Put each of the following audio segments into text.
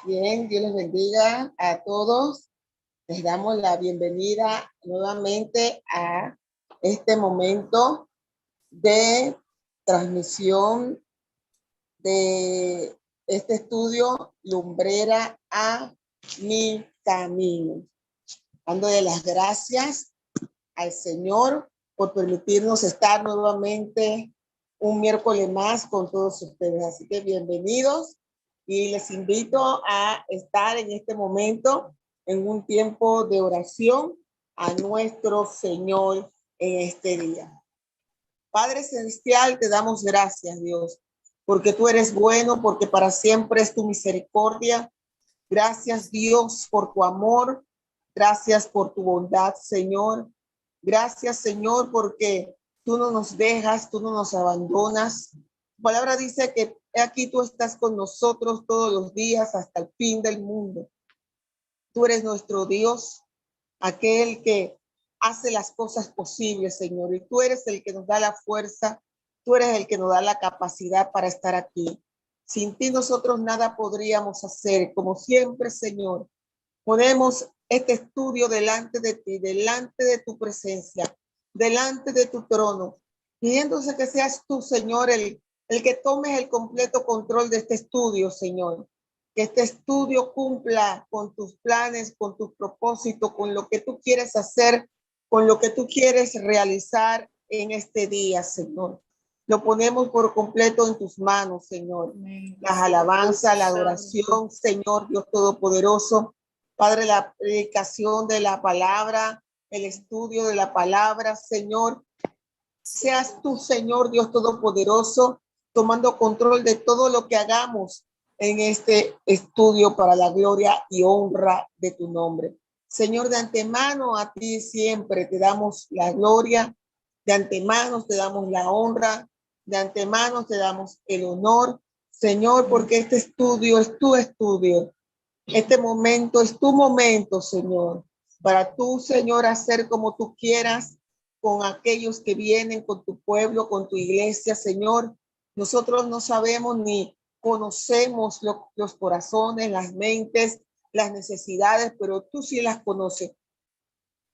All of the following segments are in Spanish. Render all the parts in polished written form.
Bien, Dios les bendiga a todos. Les damos la bienvenida nuevamente a este momento de transmisión de este estudio Lumbrera a mi camino. Dándole las gracias al Señor por permitirnos estar nuevamente un miércoles más con todos ustedes. Así que bienvenidos y les invito a estar en este momento en un tiempo de oración a nuestro Señor en este día. Padre Celestial, te damos gracias, Dios, porque tú eres bueno, porque para siempre es tu misericordia. Gracias, Dios, por tu amor. Gracias por tu bondad, Señor. Gracias, Señor, porque tú no nos dejas, tú no nos abandonas. Tu palabra dice que aquí tú estás con nosotros todos los días hasta el fin del mundo. Tú eres nuestro Dios, aquel que hace las cosas posibles, Señor. Y tú eres el que nos da la fuerza, tú eres el que nos da la capacidad para estar aquí. Sin ti nosotros nada podríamos hacer. Como siempre, Señor, ponemos este estudio delante de ti, delante de tu presencia, delante de tu trono, pidiéndose que seas tú, Señor, el que tomes el completo control de este estudio, Señor. Que este estudio cumpla con tus planes, con tus propósitos, con lo que tú quieres hacer, con lo que tú quieres realizar en este día, Señor. Lo ponemos por completo en tus manos, Señor. Las alabanzas, la adoración, Señor Dios Todopoderoso. Padre, la predicación de la palabra, el estudio de la palabra, Señor. Seas tú, Señor Dios Todopoderoso, tomando control de todo lo que hagamos en este estudio para la gloria y honra de tu nombre. Señor, de antemano a ti siempre te damos la gloria, de antemano te damos la honra, de antemano te damos el honor, Señor, porque este estudio es tu estudio. Este momento es tu momento, Señor, para tú, Señor, hacer como tú quieras con aquellos que vienen, con tu pueblo, con tu iglesia, Señor. Nosotros no sabemos ni conocemos los corazones, las mentes, las necesidades, pero tú sí las conoces.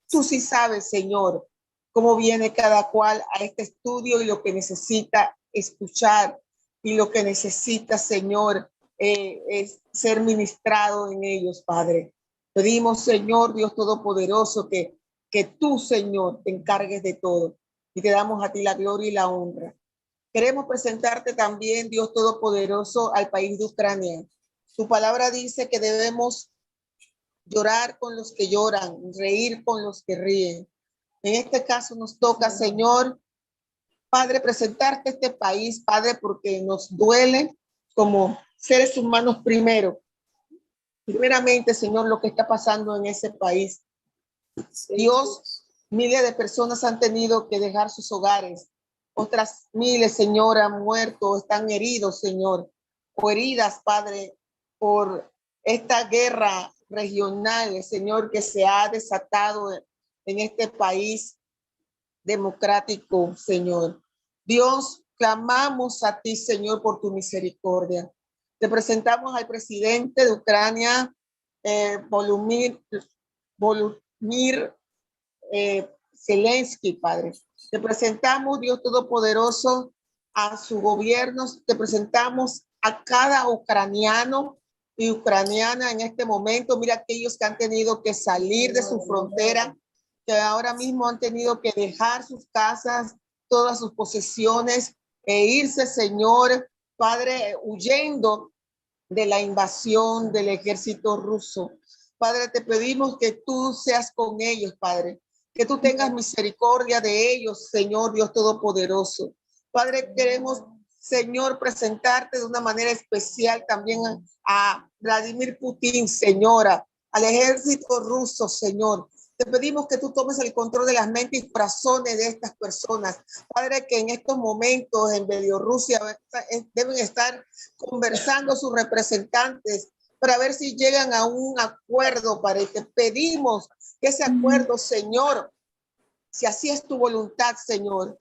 Tú sí sabes, Señor, cómo viene cada cual a este estudio y lo que necesita escuchar y lo que necesita, Señor, es ser ministrado en ellos, Padre. Pedimos, Señor, Dios Todopoderoso, que tú, Señor, te encargues de todo y te damos a ti la gloria y la honra. Queremos presentarte también, Dios Todopoderoso, al país de Ucrania. Tu palabra dice que debemos llorar con los que lloran, reír con los que ríen. En este caso nos toca, Señor, Padre, presentarte este país, Padre, porque nos duele como seres humanos primero. Primeramente, Señor, lo que está pasando en ese país. Dios, miles de personas han tenido que dejar sus hogares. Otras miles, Señor, han muerto, están heridos, Señor, o heridas, Padre, por esta guerra regional, Señor, que se ha desatado en este país democrático, Señor. Dios, clamamos a ti, Señor, por tu misericordia. Te presentamos al presidente de Ucrania, Volodymyr Zelensky, Padre. Te presentamos, Dios Todopoderoso, a su gobierno. Te presentamos a cada ucraniano y ucraniana en este momento. Mira aquellos que han tenido que salir de su frontera, que ahora mismo han tenido que dejar sus casas, todas sus posesiones e irse, Señor, Padre, huyendo de la invasión del ejército ruso. Padre, te pedimos que tú seas con ellos, Padre, que tú tengas misericordia de ellos, Señor Dios Todopoderoso. Padre, queremos, Señor, presentarte de una manera especial también a Vladimir Putin, Señora, al ejército ruso, Señor. Te pedimos que tú tomes el control de las mentes y corazones de estas personas. Padre, que en estos momentos en Bielorrusia deben estar conversando sus representantes para ver si llegan a un acuerdo. Para que pedimos que ese acuerdo, Señor, si así es tu voluntad, Señor,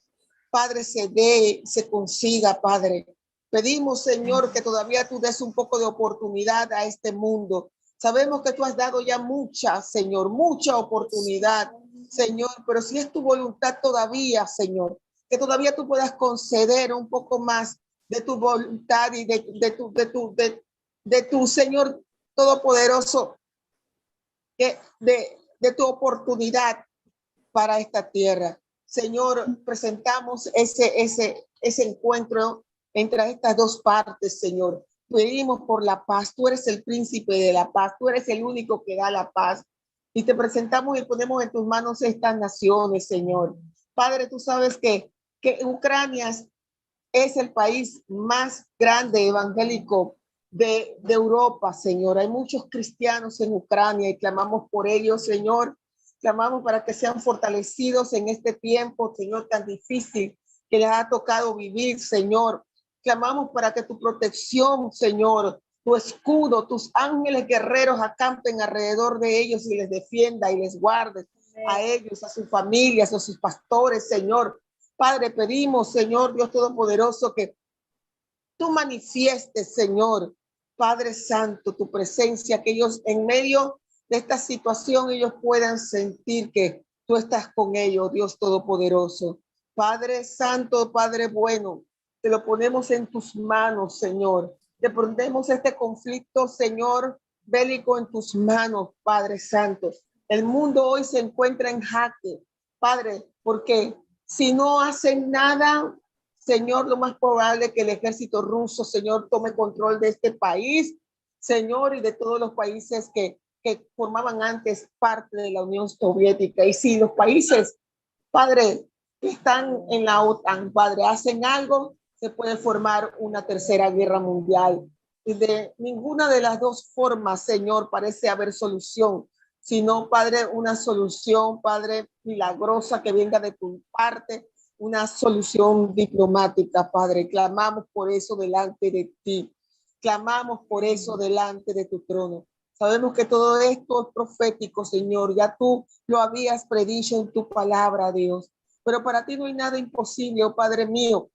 Padre, se dé, se consiga, Padre. Pedimos, Señor, que todavía tú des un poco de oportunidad a este mundo. Sabemos que tú has dado ya mucha, Señor, mucha oportunidad, Señor, pero si es tu voluntad todavía, Señor, que todavía tú puedas conceder un poco más de tu voluntad y de tu Señor Todopoderoso, de tu oportunidad para esta tierra. Señor, presentamos ese encuentro entre estas dos partes, Señor. Pedimos por la paz. Tú eres el príncipe de la paz. Tú eres el único que da la paz. Y te presentamos y ponemos en tus manos estas naciones, Señor. Padre, tú sabes que Ucrania es el país más grande evangélico de Europa, Señor. Hay muchos cristianos en Ucrania y clamamos por ellos, Señor. Clamamos para que sean fortalecidos en este tiempo, Señor, tan difícil que les ha tocado vivir, Señor. Clamamos para que tu protección, Señor, tu escudo, tus ángeles guerreros acampen alrededor de ellos y les defienda y les guarde a ellos, a sus familias, a sus pastores, Señor. Padre, pedimos, Señor Dios Todopoderoso, que tú manifiestes, Señor, Padre Santo, tu presencia, que ellos en medio de esta situación, ellos puedan sentir que tú estás con ellos, Dios Todopoderoso. Padre Santo, Padre bueno, te lo ponemos en tus manos, Señor. Te ponemos este conflicto, Señor, bélico en tus manos, Padre Santo. El mundo hoy se encuentra en jaque, Padre, porque si no hacen nada, Señor, lo más probable es que el ejército ruso, Señor, tome control de este país, Señor, y de todos los países que formaban antes parte de la Unión Soviética. Y si los países, Padre, que están en la OTAN, Padre, hacen algo, se puede formar una tercera guerra mundial. Y de ninguna de las dos formas, Señor, parece haber solución, sino, Padre, una solución, Padre, milagrosa que venga de tu parte, una solución diplomática, Padre. Clamamos por eso delante de ti. Clamamos por eso delante de tu trono. Sabemos que todo esto es profético, Señor. Ya tú lo habías predicho en tu palabra, Dios. Pero para ti no hay nada imposible, oh Padre mío.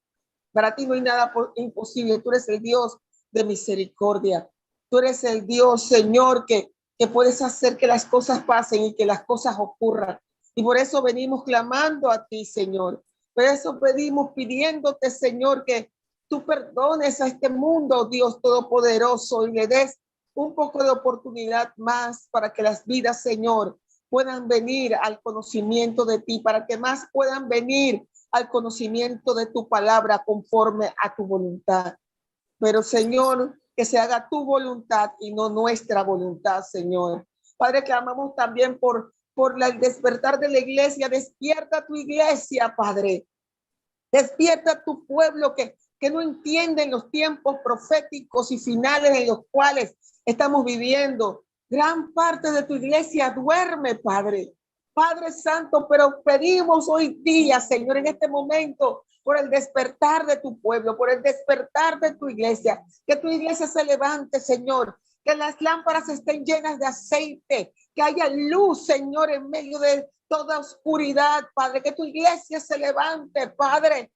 Para ti no hay nada imposible. Tú eres el Dios de misericordia. Tú eres el Dios, Señor, que puedes hacer que las cosas pasen y que las cosas ocurran. Y por eso venimos clamando a ti, Señor. Por eso pedimos pidiéndote, Señor, que tú perdones a este mundo, Dios Todopoderoso, y le des un poco de oportunidad más para que las vidas, Señor, puedan venir al conocimiento de ti, para que más puedan venir al conocimiento de tu palabra conforme a tu voluntad. Pero, Señor, que se haga tu voluntad y no nuestra voluntad, Señor. Padre, clamamos también por el despertar de la iglesia. Despierta tu iglesia, Padre. Despierta tu pueblo que no entienden los tiempos proféticos y finales en los cuales estamos viviendo. Gran parte de tu iglesia duerme, Padre. Padre Santo, pero pedimos hoy día, Señor, en este momento, por el despertar de tu pueblo, por el despertar de tu iglesia, que tu iglesia se levante, Señor, que las lámparas estén llenas de aceite, que haya luz, Señor, en medio de toda oscuridad, Padre, que tu iglesia se levante, Padre,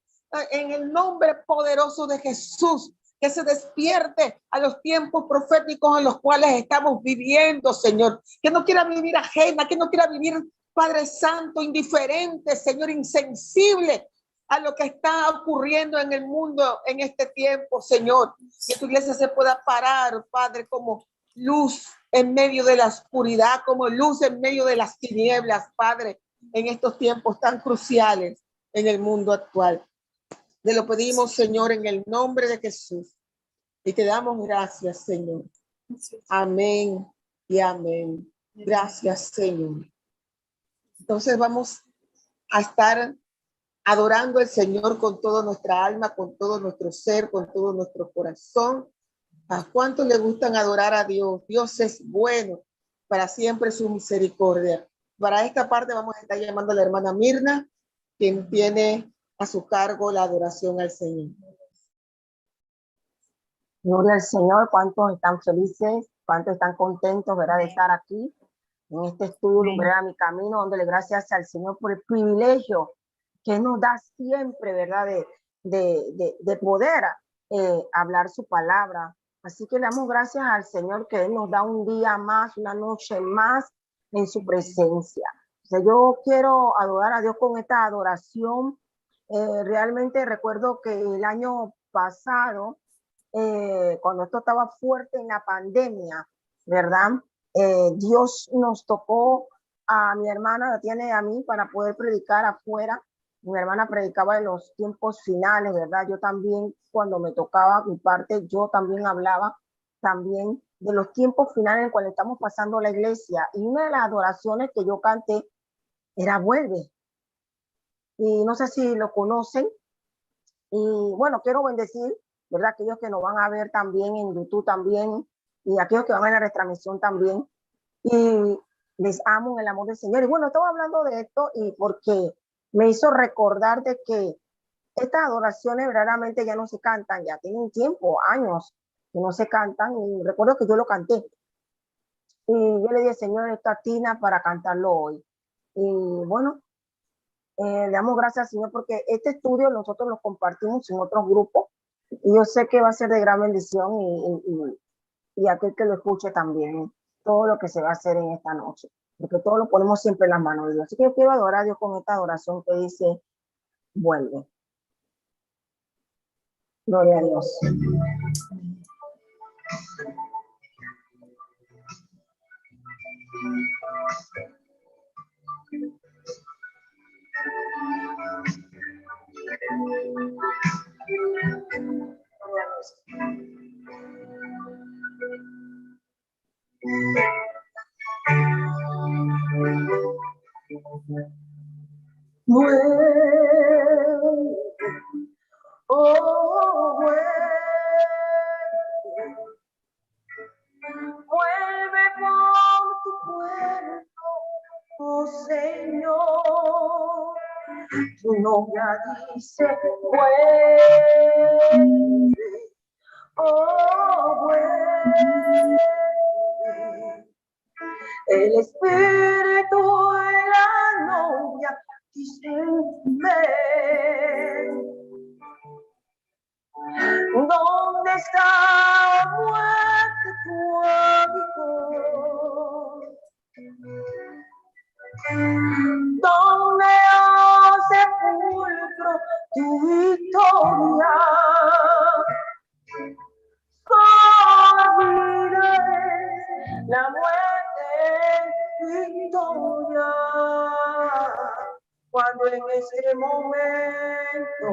en el nombre poderoso de Jesús, que se despierte a los tiempos proféticos en los cuales estamos viviendo, Señor, que no quiera vivir ajena, que no quiera vivir, Padre Santo, indiferente, Señor, insensible a lo que está ocurriendo en el mundo en este tiempo, Señor, que tu iglesia se pueda parar, Padre, como luz en medio de la oscuridad, como luz en medio de las tinieblas, Padre, en estos tiempos tan cruciales en el mundo actual. Te lo pedimos, Señor, en el nombre de Jesús. Y te damos gracias, Señor. Amén y amén. Gracias, Señor. Entonces vamos a estar adorando al Señor con toda nuestra alma, con todo nuestro ser, con todo nuestro corazón. ¿A cuántos le gustan adorar a Dios? Dios es bueno, para siempre su misericordia. Para esta parte vamos a estar llamando a la hermana Mirna, quien tiene a su cargo la adoración al Señor. Gloria al Señor, cuántos están felices, cuántos están contentos, ¿verdad?, de estar aquí en este estudio, Lumbrera Mi Camino, dándole gracias al Señor por el privilegio que nos da siempre, ¿verdad? De poder hablar su palabra. Así que le damos gracias al Señor que Él nos da un día más, una noche más en su presencia. O sea, yo quiero adorar a Dios con esta adoración. Realmente recuerdo que el año pasado, cuando esto estaba fuerte en la pandemia, ¿verdad? Dios nos tocó a mi hermana, la tiene a mí para poder predicar afuera. Mi hermana predicaba en los tiempos finales, ¿verdad? Yo también, cuando me tocaba mi parte, yo también hablaba también de los tiempos finales en los cuales estamos pasando la iglesia. Y una de las adoraciones que yo canté era Vuelve. Y no sé si lo conocen. Y bueno, quiero bendecir, ¿verdad? Aquellos que nos van a ver también en YouTube también y aquellos que van a ver la retransmisión también. Y les amo en el amor del Señor. Y bueno, estaba hablando de esto y porque me hizo recordar de que estas adoraciones verdaderamente ya no se cantan, ya tienen tiempo, años que no se cantan. Y recuerdo que yo lo canté. Y yo le dije, Señor, esta tina para cantarlo hoy. Y bueno, le damos gracias al Señor porque este estudio nosotros lo compartimos en otros grupos. Y yo sé que va a ser de gran bendición y aquel que lo escuche también, todo lo que se va a hacer en esta noche, porque todo lo ponemos siempre en las manos de Dios. Así que yo quiero adorar a Dios con esta adoración que dice, vuelve. Gloria a Dios. Vuelve, oh, vuelve por tu pueblo, oh Señor. Tu novia dice, vuelve, oh, vuelve. El espíritu de la novia dice, ven. ¿Dónde está, muerte, tu aguijón? ¿Dónde, oh sepulcro, tu victoria? Olvidaré la muerte, victoria. Cuando en ese momento,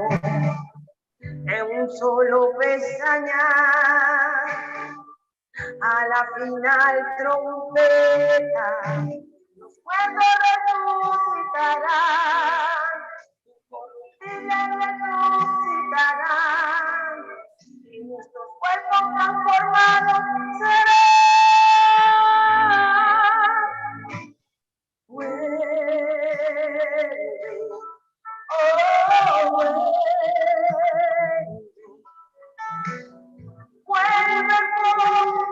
en un solo pestañear, a la final trompeta, los muertos resucitarán, resucitarán, y nuestros cuerpos transformados serán. Vuelve por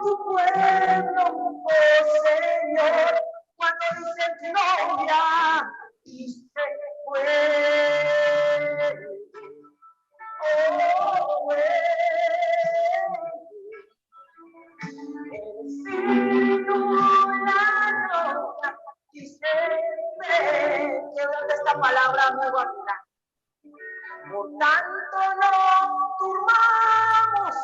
tu pueblo, oh Señor, cuando dices novia, dice vuelve, oh, el espíritu la novia dice ven. Quiero darte esta palabra muy bonita. Por tanto no turmamos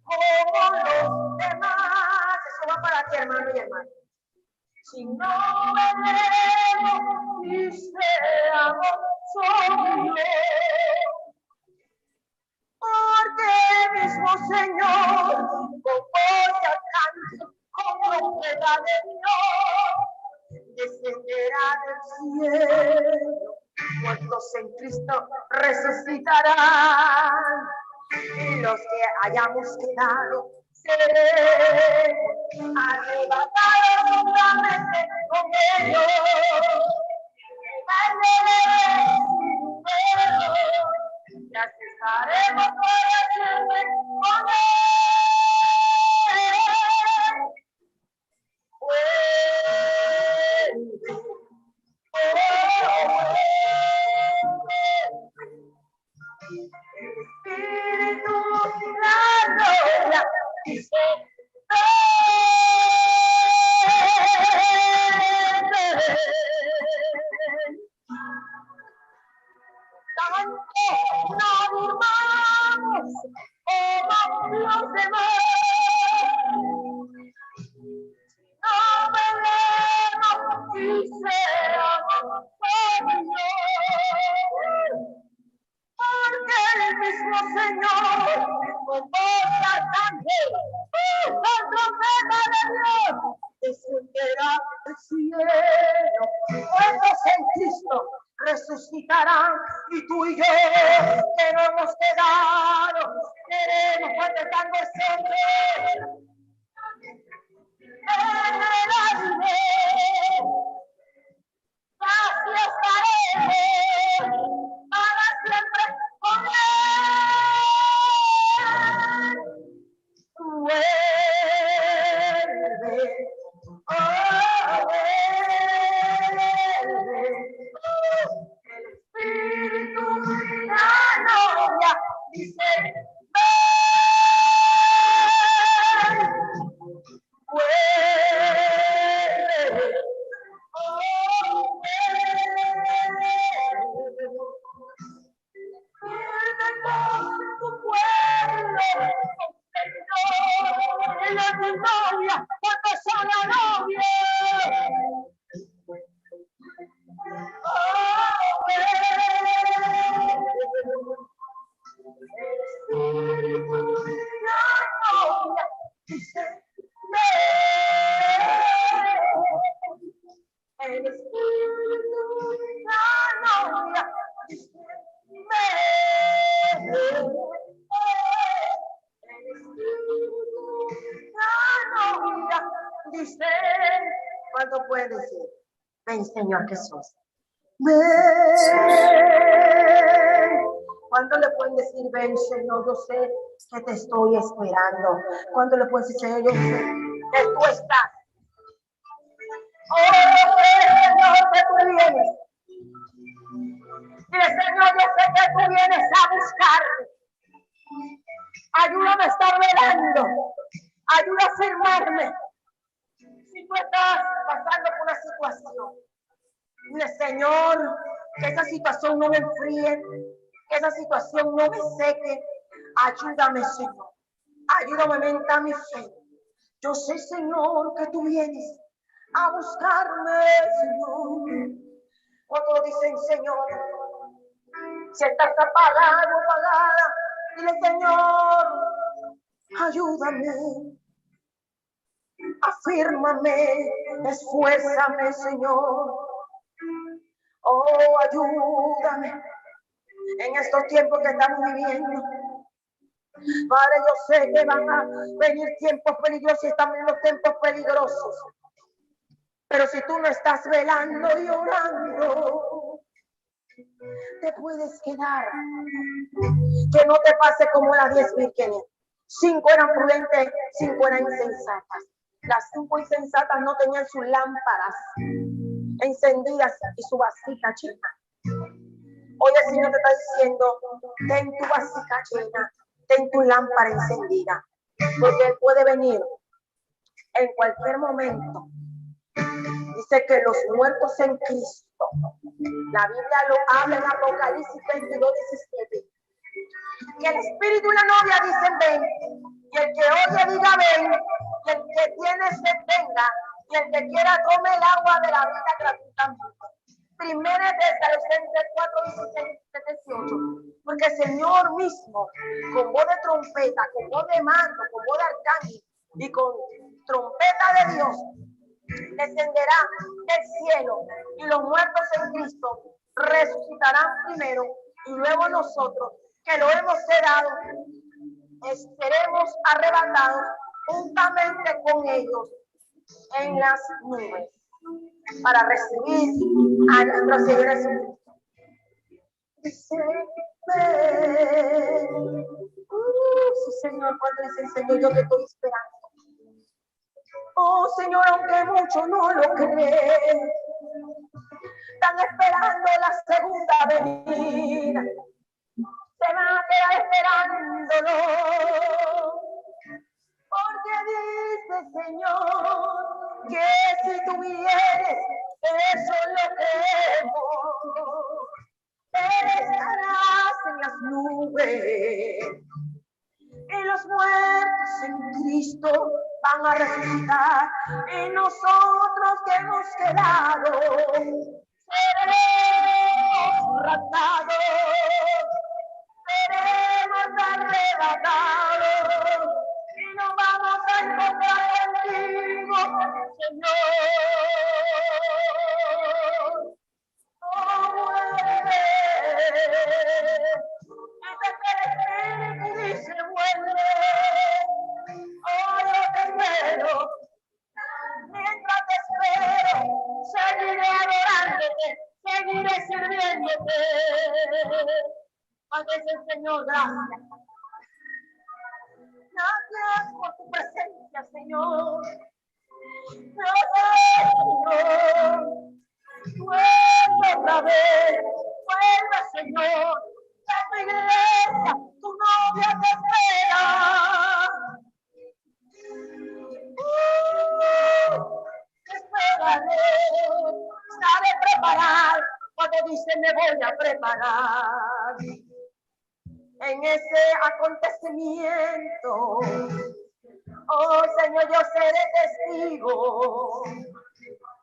como los demás. Eso va para ti, hermano y hermana. Si no venemos y seamos sobrios, porque el mismo Señor, con voz y alcance, con profeta de Dios, descenderá del cielo. Muertos en Cristo resucitarán, y los que hayamos quedado seremos arrebatados juntamente con ellos. Y así estaremos para siempre con él. Espíritu, la gloria, dice, tanto no durmamos como los demás, no velemos y seamos como porque el mismo Señor con voz arcángel, con trompeta de Dios, descenderá del cielo. Muertos en Cristo resucitarán, y tú y yo, que no hemos quedado, queremos contestando el Señor en el aire. Así estaremos para siempre con él. Vuelve, oh, vuelve, el Espíritu, la novia, dice, ven, vuelve. El Espíritu, la novia, dice, ven. El Espíritu, la novia, dice, ¿cuánto puede decir? Ven, Señor Jesús. Ven. ¿Cuánto le pueden decir, ven, Señor? Yo sé que te estoy esperando. ¿Cuánto le pueden decir, Señor? Yo sé que tú estás. Oh, Señor, que tú vienes. Dile, Señor, yo sé que tú vienes a buscarme. Ayúdame a estar velando. Ayuda a firmarme. Si tú estás pasando por una situación, dile, Señor, que esa situación no me enfríe, que esa situación no me seque. Ayúdame, Señor. Ayúdame a aumentar mi fe. Yo sé, Señor, que tú vienes a buscarme, Señor. Cuando dicen, Señor, si estás apagado, apagada, dile, Señor, ayúdame, afírmame, esfuérzame, Señor. Oh, ayúdame en estos tiempos que estamos viviendo. Padre, yo sé que van a venir tiempos peligrosos y estamos en los tiempos peligrosos. Pero si tú no estás velando y orando, te puedes quedar. Que no te pase como las 10 vírgenes. 5 eran prudentes, 5 eran insensatas. Las 5 insensatas no tenían sus lámparas encendidas y su vasija llena. Hoy el Señor te está diciendo, ten tu vasija llena, ten tu lámpara encendida, porque Él puede venir en cualquier momento. Dice que los muertos en Cristo, la Biblia lo habla en Apocalipsis 22:17, que el Espíritu y la novia dicen ven, y el que oye diga ven, y el que tiene sed venga, y el que quiera tome el agua de la vida gratuitamente. Primera de Tesalonicenses 4:17-18, porque el Señor mismo, con voz de trompeta, con voz de mando, con voz de arcángel y con trompeta de Dios, descenderá del cielo, y los muertos en Cristo resucitarán primero, y luego nosotros, que lo hemos quedado, seremos arrebatados juntamente con ellos en las nubes para recibir a nuestro Señor Jesucristo. Sí, Señor, cuando dice el Señor, yo te estoy esperando. Oh, Señor, aunque muchos no lo creen, están esperando la segunda venida. Se van dolor. Porque dice, Señor, que si tú vienes, eso lo creemos. Estarás en las nubes y los muertos en Cristo van a resucitar y nosotros que hemos quedado seremos raptados, seremos arrebatados y nos vamos a encontrar contigo, Señor. Dice vuelve, oh yo te espero, mientras te espero, seguiré adorándote, seguiré sirviéndote. Padre del Señor, gracias. Gracias por tu presencia, Señor. Gracias, Señor. Vuelve otra vez, vuelve, Señor. A tu iglesia, tu novia te espera. Te esperaré, estaré preparado cuando dice me voy a preparar. En ese acontecimiento, oh Señor, yo seré testigo.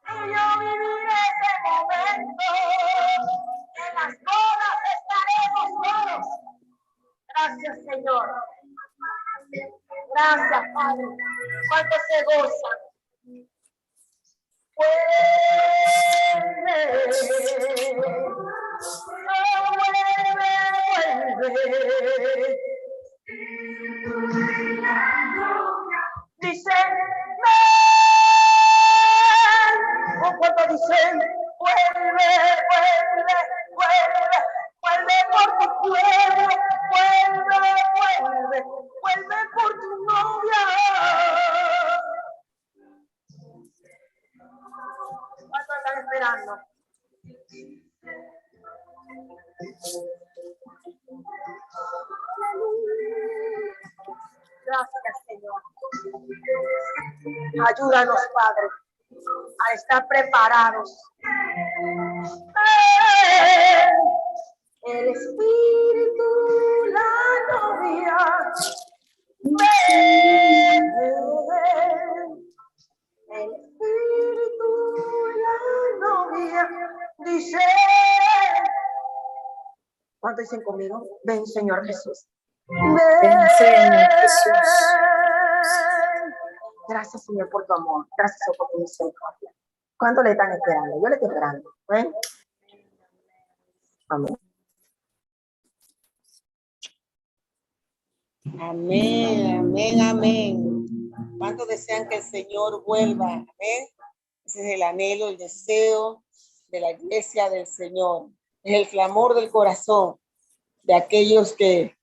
Y yo viviré ese momento. En las bodas estaremos todos. Gracias, Señor. Gracias, Padre. Cuánto se goza. Vuelve. Dicen, ven. Cuando dicen, vuelve, vuelve, vuelve, vuelve por tu pueblo, vuelve, vuelve, vuelve por tu novia. ¿Cuánto están esperando? Gracias, Señor. Ayúdanos, Padre, a estar preparados. El Espíritu, la novia, ven. El Espíritu, la novia, dice. ¿Cuánto dicen conmigo? Ven, Señor Jesús. Ven, Señor Jesús. Gracias, Señor, por tu amor. Gracias por tu misericordia. ¿Cuánto le están esperando? Yo le estoy esperando. ¿Ven? Amén. Amén, amén, amén. ¿Cuántos desean que el Señor vuelva? Amén. Ese es el anhelo, el deseo de la iglesia del Señor. Es el clamor del corazón de aquellos que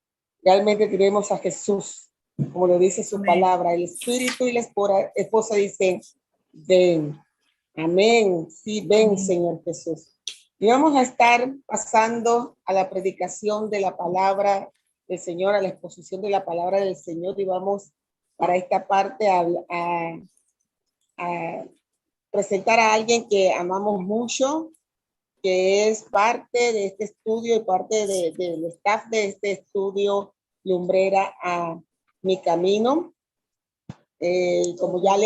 realmente tenemos a Jesús, como lo dice su palabra. El espíritu y la esposa dicen, ven. Amén. Sí, ven, Señor Jesús. Y vamos a estar pasando a la predicación de la palabra del Señor, a la exposición de la palabra del Señor, y vamos para esta parte a presentar a alguien que amamos mucho, que es parte de este estudio y parte del staff de este estudio Lumbrera a mi camino. Como ya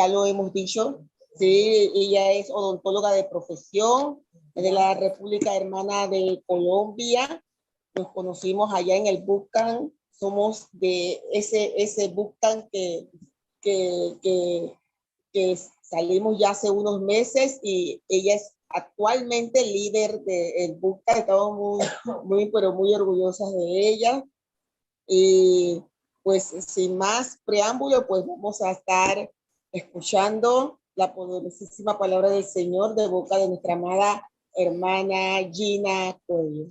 lo hemos dicho, sí, ella es odontóloga de profesión, es de la República Hermana de Colombia. Nos conocimos allá en el bootcamp, somos de ese bootcamp que salimos ya hace unos meses, y ella es actualmente líder del bootcamp. Estamos pero muy orgullosas de ella. Y pues sin más preámbulo, pues vamos a estar escuchando la poderosísima palabra del Señor de boca de nuestra amada hermana Gina Cuello.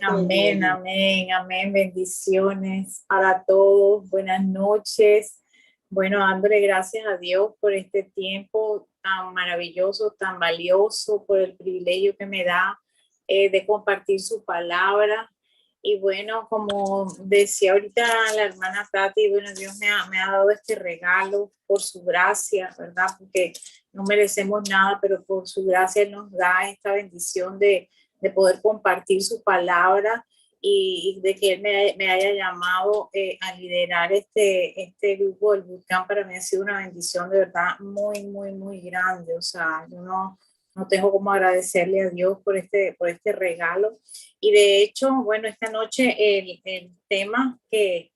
Amén, amén, amén. Bendiciones para todos. Buenas noches. Bueno, dándole gracias a Dios por este tiempo tan maravilloso, tan valioso, por el privilegio que me da de compartir su palabra. Y bueno, como decía ahorita la hermana Tati, bueno, Dios me ha dado este regalo por su gracia, ¿verdad? Porque no merecemos nada, pero por su gracia Él nos da esta bendición de poder compartir su palabra y de que Él me haya llamado a liderar este grupo del Bootcamp. Para mí ha sido una bendición de verdad muy, muy, muy grande. O sea, yo no tengo cómo agradecerle a Dios por este regalo. Y de hecho, bueno, esta noche el tema que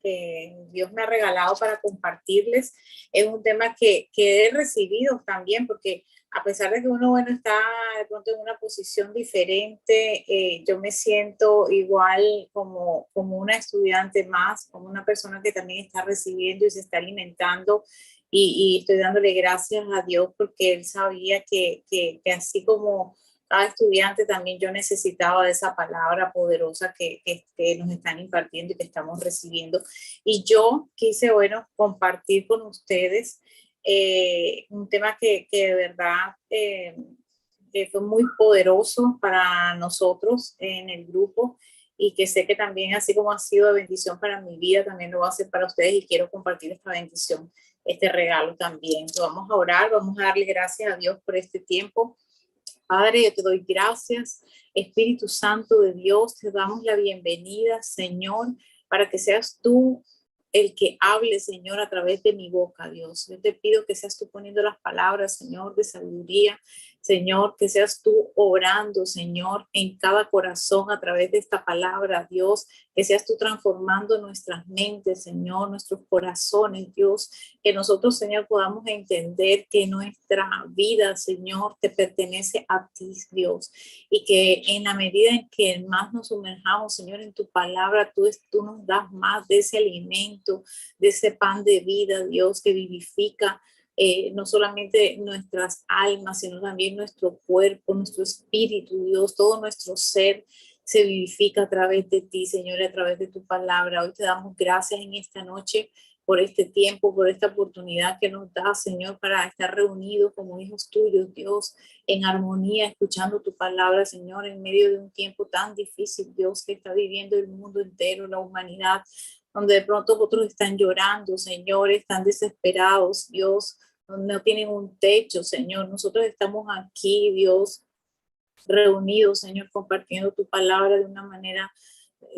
Dios me ha regalado para compartirles es un tema que he recibido también, porque a pesar de que uno, bueno, está de pronto en una posición diferente, yo me siento igual como una estudiante más, como una persona que también está recibiendo y se está alimentando. Y estoy dándole gracias a Dios porque Él sabía que así como cada estudiante, también yo necesitaba de esa palabra poderosa que nos están impartiendo y que estamos recibiendo. Y yo quise, bueno, compartir con ustedes un tema que de verdad que fue muy poderoso para nosotros en el grupo y que sé que también, así como ha sido de bendición para mi vida, también lo va a ser para ustedes y quiero compartir esta bendición, este regalo también. Entonces, vamos a orar, vamos a darle gracias a Dios por este tiempo. Padre, yo te doy gracias. Espíritu Santo de Dios, te damos la bienvenida, Señor, para que seas tú el que hable, Señor, a través de mi boca, Dios. Yo te pido que seas tú poniendo las palabras, Señor, de sabiduría, Señor, que seas tú orando, Señor, en cada corazón a través de esta palabra, Dios, que seas tú transformando nuestras mentes, Señor, nuestros corazones, Dios, que nosotros, Señor, podamos entender que nuestra vida, Señor, te pertenece a ti, Dios, y que en la medida en que más nos sumerjamos, Señor, en tu palabra, tú nos das más de ese alimento, de ese pan de vida, Dios, que vivifica no solamente nuestras almas, sino también nuestro cuerpo, nuestro espíritu, Dios, todo nuestro ser se vivifica a través de ti, Señor, a través de tu palabra. Hoy te damos gracias en esta noche por este tiempo, por esta oportunidad que nos da, Señor, para estar reunidos como hijos tuyos, Dios, en armonía, escuchando tu palabra, Señor, en medio de un tiempo tan difícil, Dios, que está viviendo el mundo entero, la humanidad, donde de pronto otros están llorando, Señor, están desesperados, Dios, no tienen un techo, Señor. Nosotros estamos aquí, Dios, reunidos, Señor, compartiendo tu palabra de una manera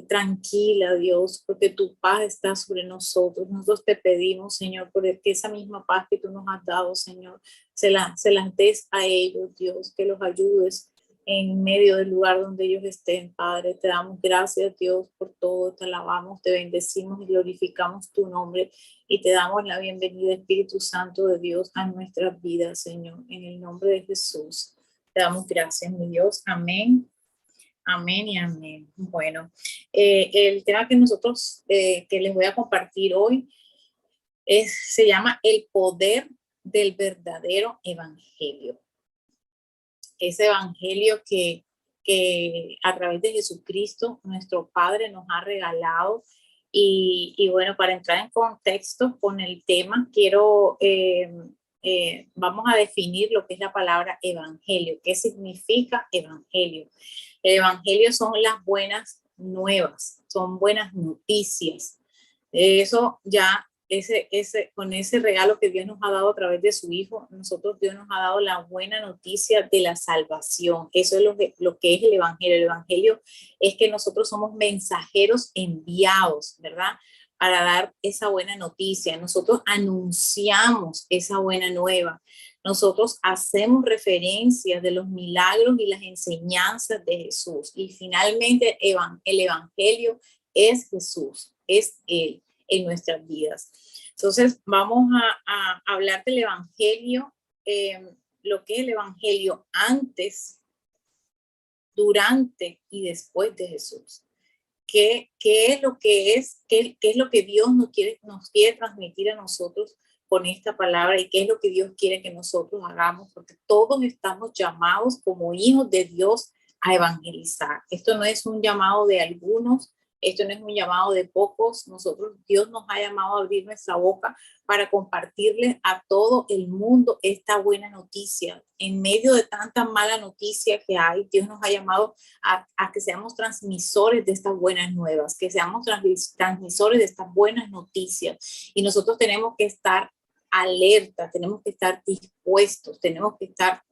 tranquila, Dios, porque tu paz está sobre nosotros. Nosotros te pedimos, Señor, por que esa misma paz que tú nos has dado, Señor, se las des a ellos, Dios, que los ayudes en medio del lugar donde ellos estén, Padre. Te damos gracias, Dios, por todo. Te alabamos, te bendecimos y glorificamos tu nombre y te damos la bienvenida, Espíritu Santo de Dios, a nuestras vidas, Señor, en el nombre de Jesús. Te damos gracias, mi Dios. Amén. Amén y amén. Bueno, el tema que nosotros, que les voy a compartir hoy, se llama el poder del verdadero evangelio. Ese evangelio que a través de Jesucristo, nuestro Padre, nos ha regalado. Y bueno, para entrar en contexto con el tema, vamos a definir lo que es la palabra evangelio. ¿Qué significa evangelio? El evangelio son las buenas nuevas, son buenas noticias. Eso ya, con ese regalo que Dios nos ha dado a través de su Hijo, nosotros Dios nos ha dado la buena noticia de la salvación. Eso es lo que es el evangelio. El evangelio es que nosotros somos mensajeros enviados, ¿verdad? Para dar esa buena noticia. Nosotros anunciamos esa buena nueva. Nosotros hacemos referencia de los milagros y las enseñanzas de Jesús. Y finalmente el evangelio es Jesús, es Él en nuestras vidas. Entonces vamos a hablar del evangelio, lo que es el evangelio antes, durante y después de Jesús. ¿Qué es lo que es? ¿Qué es lo que Dios nos quiere transmitir a nosotros con esta palabra? ¿Y qué es lo que Dios quiere que nosotros hagamos? Porque todos estamos llamados como hijos de Dios a evangelizar. Esto no es un llamado de algunos, Esto no es un llamado de pocos. Dios nos ha llamado a abrir nuestra boca para compartirle a todo el mundo esta buena noticia. En medio de tanta mala noticia que hay, Dios nos ha llamado a que seamos transmisores de estas buenas nuevas, que seamos transmisores de estas buenas noticias. Y nosotros tenemos que estar alerta, tenemos que estar dispuestos, tenemos que estar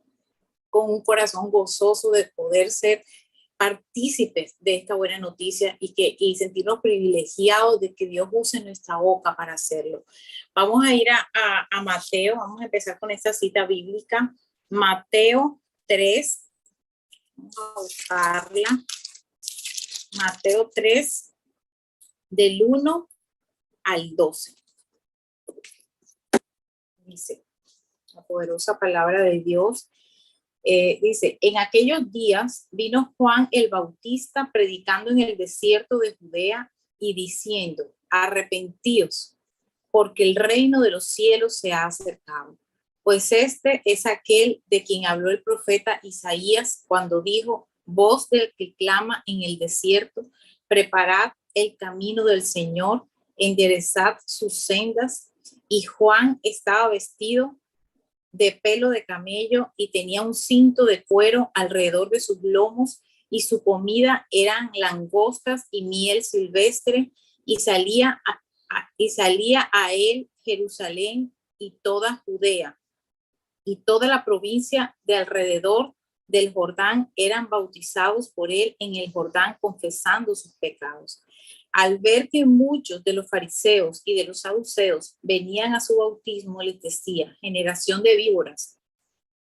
con un corazón gozoso de poder ser partícipes de esta buena noticia y sentirnos privilegiados de que Dios use nuestra boca para hacerlo. Vamos a ir a Mateo, vamos a empezar con esta cita bíblica, Mateo 3, vamos a buscarla, Mateo 3, del 1 al 12. Dice la poderosa palabra de Dios. Dice, en aquellos días vino Juan el Bautista predicando en el desierto de Judea y diciendo, arrepentíos, porque el reino de los cielos se ha acercado. Pues este es aquel de quien habló el profeta Isaías cuando dijo, voz del que clama en el desierto, preparad el camino del Señor, enderezad sus sendas. Y Juan estaba vestido de pelo de camello y tenía un cinto de cuero alrededor de sus lomos, y su comida eran langostas y miel silvestre, y salía a él Jerusalén y toda Judea y toda la provincia de alrededor del Jordán eran bautizados por él en el Jordán, confesando sus pecados. Al ver que muchos de los fariseos y de los saduceos venían a su bautismo, les decía, generación de víboras,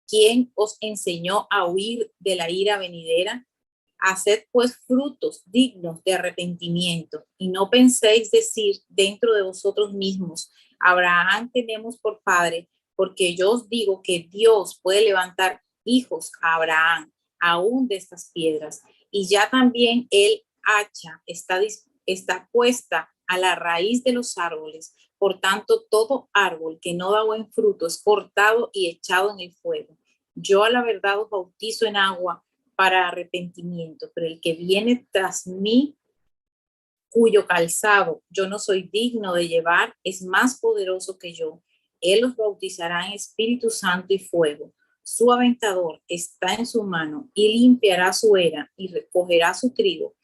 ¿quién os enseñó a huir de la ira venidera? Haced pues frutos dignos de arrepentimiento, y no penséis decir dentro de vosotros mismos, Abraham tenemos por padre, porque yo os digo que Dios puede levantar hijos a Abraham, aún de estas piedras. Y ya también el hacha está puesta a la raíz de los árboles. Por tanto, todo árbol que no da buen fruto es cortado y echado en el fuego. Yo a la verdad os bautizo en agua para arrepentimiento, pero el que viene tras mí, cuyo calzado yo no soy digno de llevar, es más poderoso que yo. Él los bautizará en Espíritu Santo y fuego. Su aventador está en su mano y limpiará su era y recogerá su trigo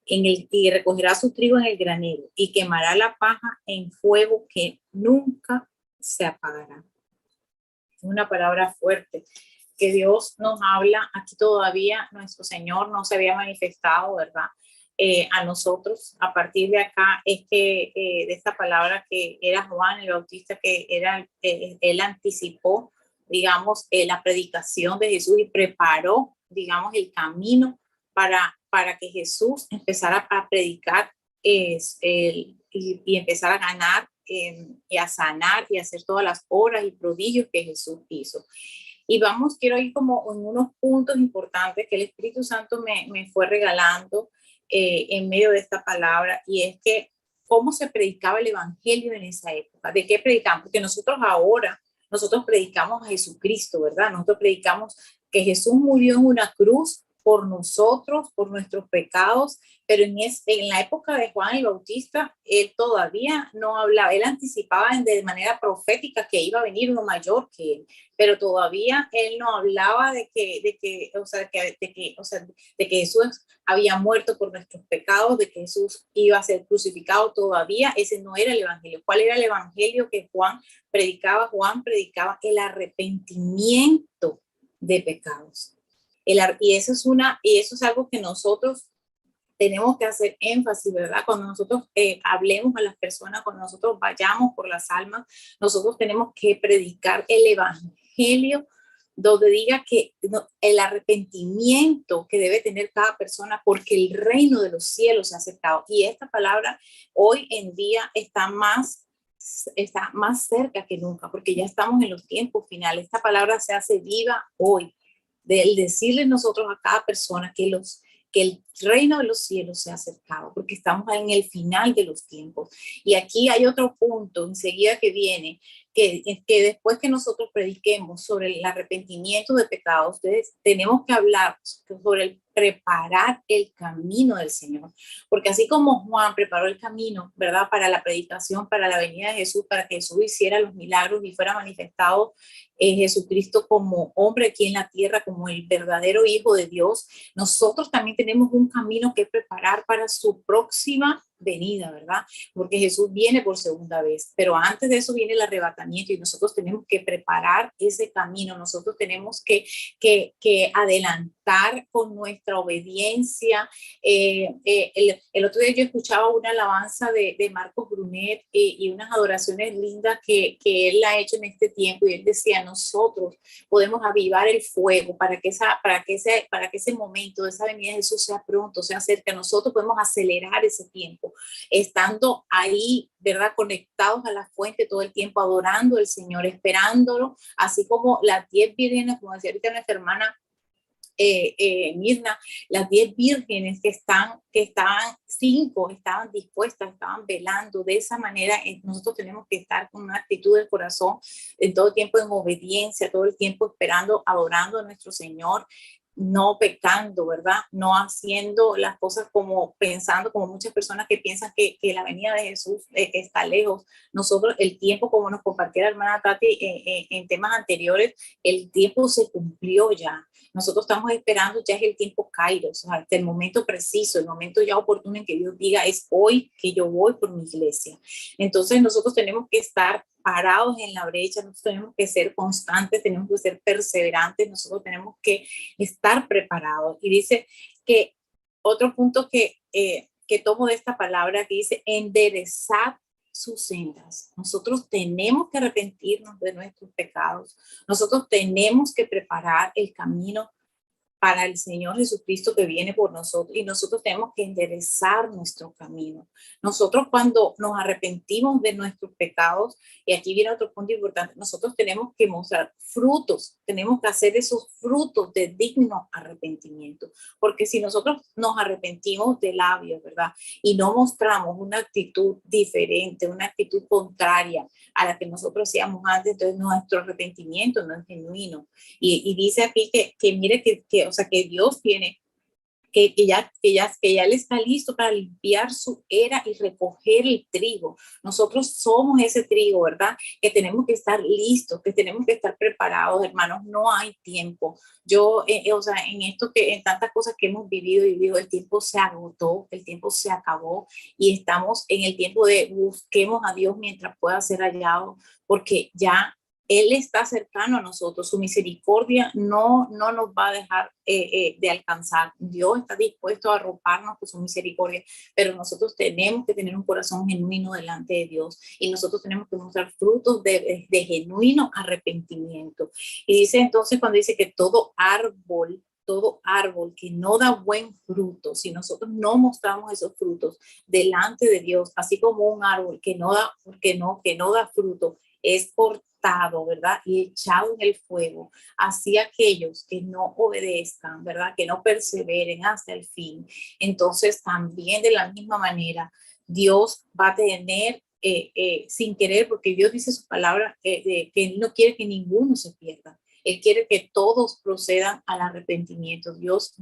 en el granero y quemará la paja en fuego que nunca se apagará. Es una palabra fuerte que Dios nos habla. Aquí todavía nuestro Señor no se había manifestado, ¿verdad? A nosotros. A partir de acá es que de esta palabra que era Juan el Bautista, que era, él anticipó, digamos, la predicación de Jesús y preparó, digamos, el camino para que Jesús empezara a predicar y empezar a ganar y a sanar y a hacer todas las obras y prodigios que Jesús hizo. Y quiero ir como en unos puntos importantes que el Espíritu Santo me fue regalando en medio de esta palabra, y es que cómo se predicaba el evangelio en esa época, de qué predicamos, porque nosotros predicamos a Jesucristo, ¿verdad? Nosotros predicamos que Jesús murió en una cruz por nosotros, por nuestros pecados, pero en la época de Juan el Bautista, él todavía no hablaba, él anticipaba de manera profética que iba a venir uno mayor que él, pero todavía él no hablaba de que Jesús había muerto por nuestros pecados, de que Jesús iba a ser crucificado. Todavía ese no era el evangelio. ¿Cuál era el evangelio que Juan predicaba? Juan predicaba el arrepentimiento de pecados. Y eso es algo que nosotros tenemos que hacer énfasis, ¿verdad? Cuando nosotros hablemos a las personas, cuando nosotros vayamos por las almas, nosotros tenemos que predicar el evangelio donde diga que el arrepentimiento que debe tener cada persona, porque el reino de los cielos se ha acercado. Y esta palabra hoy en día está más cerca que nunca, porque ya estamos en los tiempos finales. Esta palabra se hace viva hoy, de decirle nosotros a cada persona que el reino de los cielos se ha acercado, porque estamos en el final de los tiempos. Y aquí hay otro punto enseguida que viene, que después que nosotros prediquemos sobre el arrepentimiento de pecados, tenemos que hablar sobre el preparar el camino del Señor. Porque así como Juan preparó el camino, ¿verdad? Para la predicación, para la venida de Jesús, para que Jesús hiciera los milagros y fuera manifestado Jesucristo como hombre aquí en la tierra, como el verdadero Hijo de Dios, nosotros también tenemos un camino que preparar para su próxima venida, ¿verdad? Porque Jesús viene por segunda vez, pero antes de eso viene el arrebatamiento y nosotros tenemos que preparar ese camino, nosotros tenemos que adelantar con nuestra obediencia. El otro día yo escuchaba una alabanza de Marcos Brunet y unas adoraciones lindas que él ha hecho en este tiempo, y él decía, nosotros podemos avivar el fuego para que ese momento de esa venida de Jesús sea pronto, sea cerca. Nosotros podemos acelerar ese tiempo, estando ahí, ¿verdad? Conectados a la fuente todo el tiempo, adorando al Señor, esperándolo, así como las 10 vírgenes, como decía ahorita nuestra hermana Mirna, las 10 vírgenes que estaban 5 estaban dispuestas, estaban velando. De esa manera nosotros tenemos que estar con una actitud del corazón en todo el tiempo en obediencia, todo el tiempo esperando, adorando a nuestro Señor, no pecando, ¿verdad? No haciendo las cosas como pensando, como muchas personas que piensan que la venida de Jesús está lejos. Nosotros, el tiempo, como nos compartió la hermana Tati en temas anteriores, el tiempo se cumplió ya. Nosotros estamos esperando, ya es el tiempo kairos, o sea, hasta el momento preciso, el momento ya oportuno en que Dios diga, es hoy que yo voy por mi iglesia. Entonces nosotros tenemos que estar parados en la brecha, nosotros tenemos que ser constantes, tenemos que ser perseverantes, nosotros tenemos que estar preparados. Y dice que otro punto que tomo de esta palabra, que dice enderezar sus sendas. Nosotros tenemos que arrepentirnos de nuestros pecados. Nosotros tenemos que preparar el camino para el Señor Jesucristo que viene por nosotros, y nosotros tenemos que enderezar nuestro camino. Nosotros, cuando nos arrepentimos de nuestros pecados, y aquí viene otro punto importante, nosotros tenemos que mostrar frutos, tenemos que hacer esos frutos de digno arrepentimiento, porque si nosotros nos arrepentimos de labios, ¿verdad? Y no mostramos una actitud diferente, una actitud contraria a la que nosotros hacíamos antes, entonces nuestro arrepentimiento no es genuino. Y dice aquí que mire o sea, que Dios tiene, que ya Él está listo para limpiar su era y recoger el trigo. Nosotros somos ese trigo, ¿verdad? Que tenemos que estar listos, que tenemos que estar preparados, hermanos. No hay tiempo. Yo, o sea, en tantas cosas que hemos vivido y vivido, el tiempo se agotó, el tiempo se acabó, y estamos en el tiempo de busquemos a Dios mientras pueda ser hallado, porque ya Él está cercano a nosotros, su misericordia no nos va a dejar de alcanzar. Dios está dispuesto a arroparnos con su misericordia, pero nosotros tenemos que tener un corazón genuino delante de Dios, y nosotros tenemos que mostrar frutos de genuino arrepentimiento. Y dice entonces, cuando dice que todo árbol que no da buen fruto, si nosotros no mostramos esos frutos delante de Dios, así como un árbol que no da fruto, es cortado, ¿verdad? Y echado en el fuego. Así aquellos que no obedezcan, ¿verdad? Que no perseveren hasta el fin. Entonces, también de la misma manera, Dios va a tener sin querer, porque Dios dice su palabra, que Él no quiere que ninguno se pierda. Él quiere que todos procedan al arrepentimiento. Dios,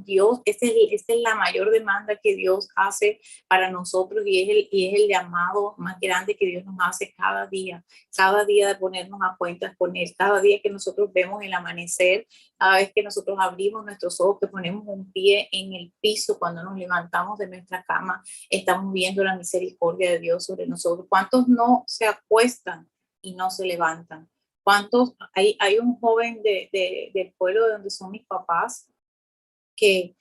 esta es la mayor demanda que Dios hace para nosotros, y es el llamado más grande que Dios nos hace cada día de ponernos a cuentas con Él, cada día que nosotros vemos el amanecer, cada vez que nosotros abrimos nuestros ojos, que ponemos un pie en el piso, cuando nos levantamos de nuestra cama, estamos viendo la misericordia de Dios sobre nosotros. ¿Cuántos no se acuestan y no se levantan? ¿Cuántos? Hay un joven del pueblo de donde son mis papás, que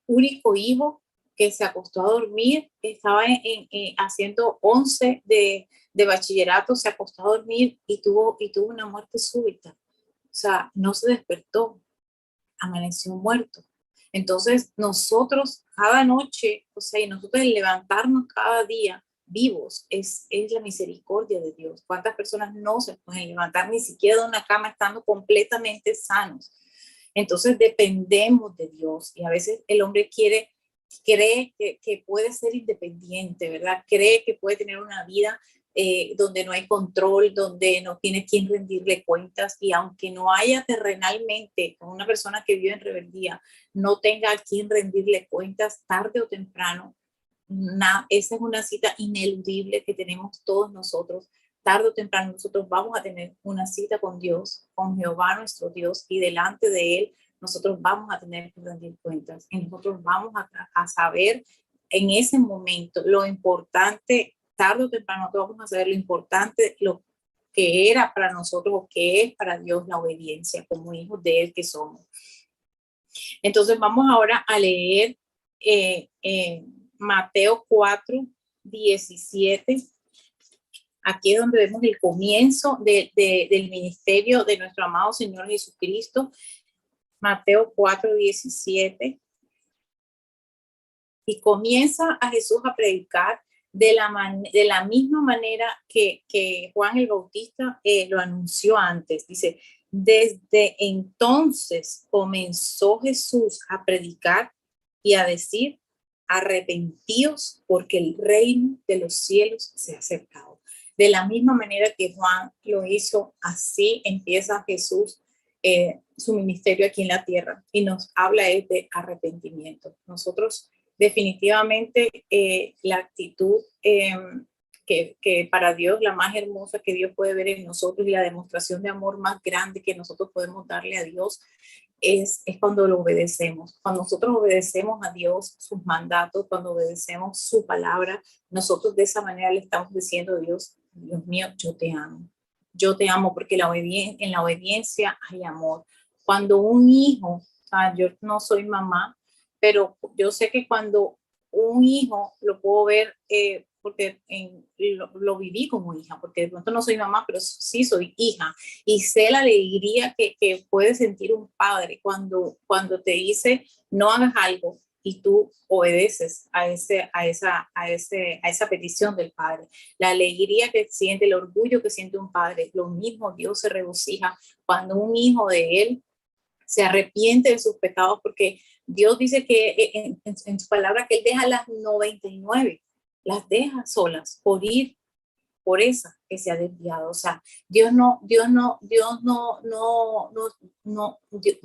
único hijo, que se acostó a dormir, estaba haciendo 11 de bachillerato, se acostó a dormir y tuvo una muerte súbita. O sea, no se despertó, amaneció muerto. Entonces nosotros cada noche, o sea, y nosotros el levantarnos cada día vivos, es la misericordia de Dios. ¿Cuántas personas no se pueden levantar ni siquiera de una cama estando completamente sanos? Entonces dependemos de Dios, y a veces el hombre cree que puede ser independiente, ¿verdad? Cree que puede tener una vida donde no hay control, donde no tiene quien rendirle cuentas, y aunque no haya terrenalmente con una persona que vive en rebeldía, no tenga a quien rendirle cuentas, tarde o temprano, esa es una cita ineludible que tenemos todos nosotros. Tarde o temprano nosotros vamos a tener una cita con Dios, con Jehová nuestro Dios, y delante de Él nosotros vamos a tener que rendir cuentas, y nosotros vamos a saber en ese momento lo importante. Tarde o temprano vamos a saber lo importante, lo que era para nosotros o que es para Dios la obediencia como hijos de Él que somos. Entonces vamos ahora a leer Mateo 4, 17. Aquí es donde vemos el comienzo del ministerio de nuestro amado Señor Jesucristo. Mateo 4, 17. Y comienza a Jesús a predicar de la misma manera que Juan el Bautista lo anunció antes. Dice, desde entonces comenzó Jesús a predicar y a decir, arrepentíos porque el reino de los cielos se ha acercado. De la misma manera que Juan lo hizo, así empieza Jesús su ministerio aquí en la tierra, y nos habla de arrepentimiento. Nosotros definitivamente la actitud que para Dios, la más hermosa que Dios puede ver en nosotros, y la demostración de amor más grande que nosotros podemos darle a Dios es cuando lo obedecemos. Cuando nosotros obedecemos a Dios, sus mandatos, cuando obedecemos su palabra, nosotros de esa manera le estamos diciendo a Dios, Dios mío, yo te amo. Yo te amo, porque en la obediencia hay amor. Cuando un hijo, yo no soy mamá, pero yo sé que cuando un hijo lo puedo ver, porque lo viví como hija, porque de pronto no soy mamá, pero sí soy hija, y sé la alegría que puede sentir un padre cuando te dice no hagas algo y tú obedeces a esa petición del padre. La alegría que siente, el orgullo que siente un padre, lo mismo Dios se regocija cuando un hijo de él se arrepiente de sus pecados, porque Dios dice que en su palabra que Él deja las 99, las deja solas por ir por esa que se ha desviado. O sea,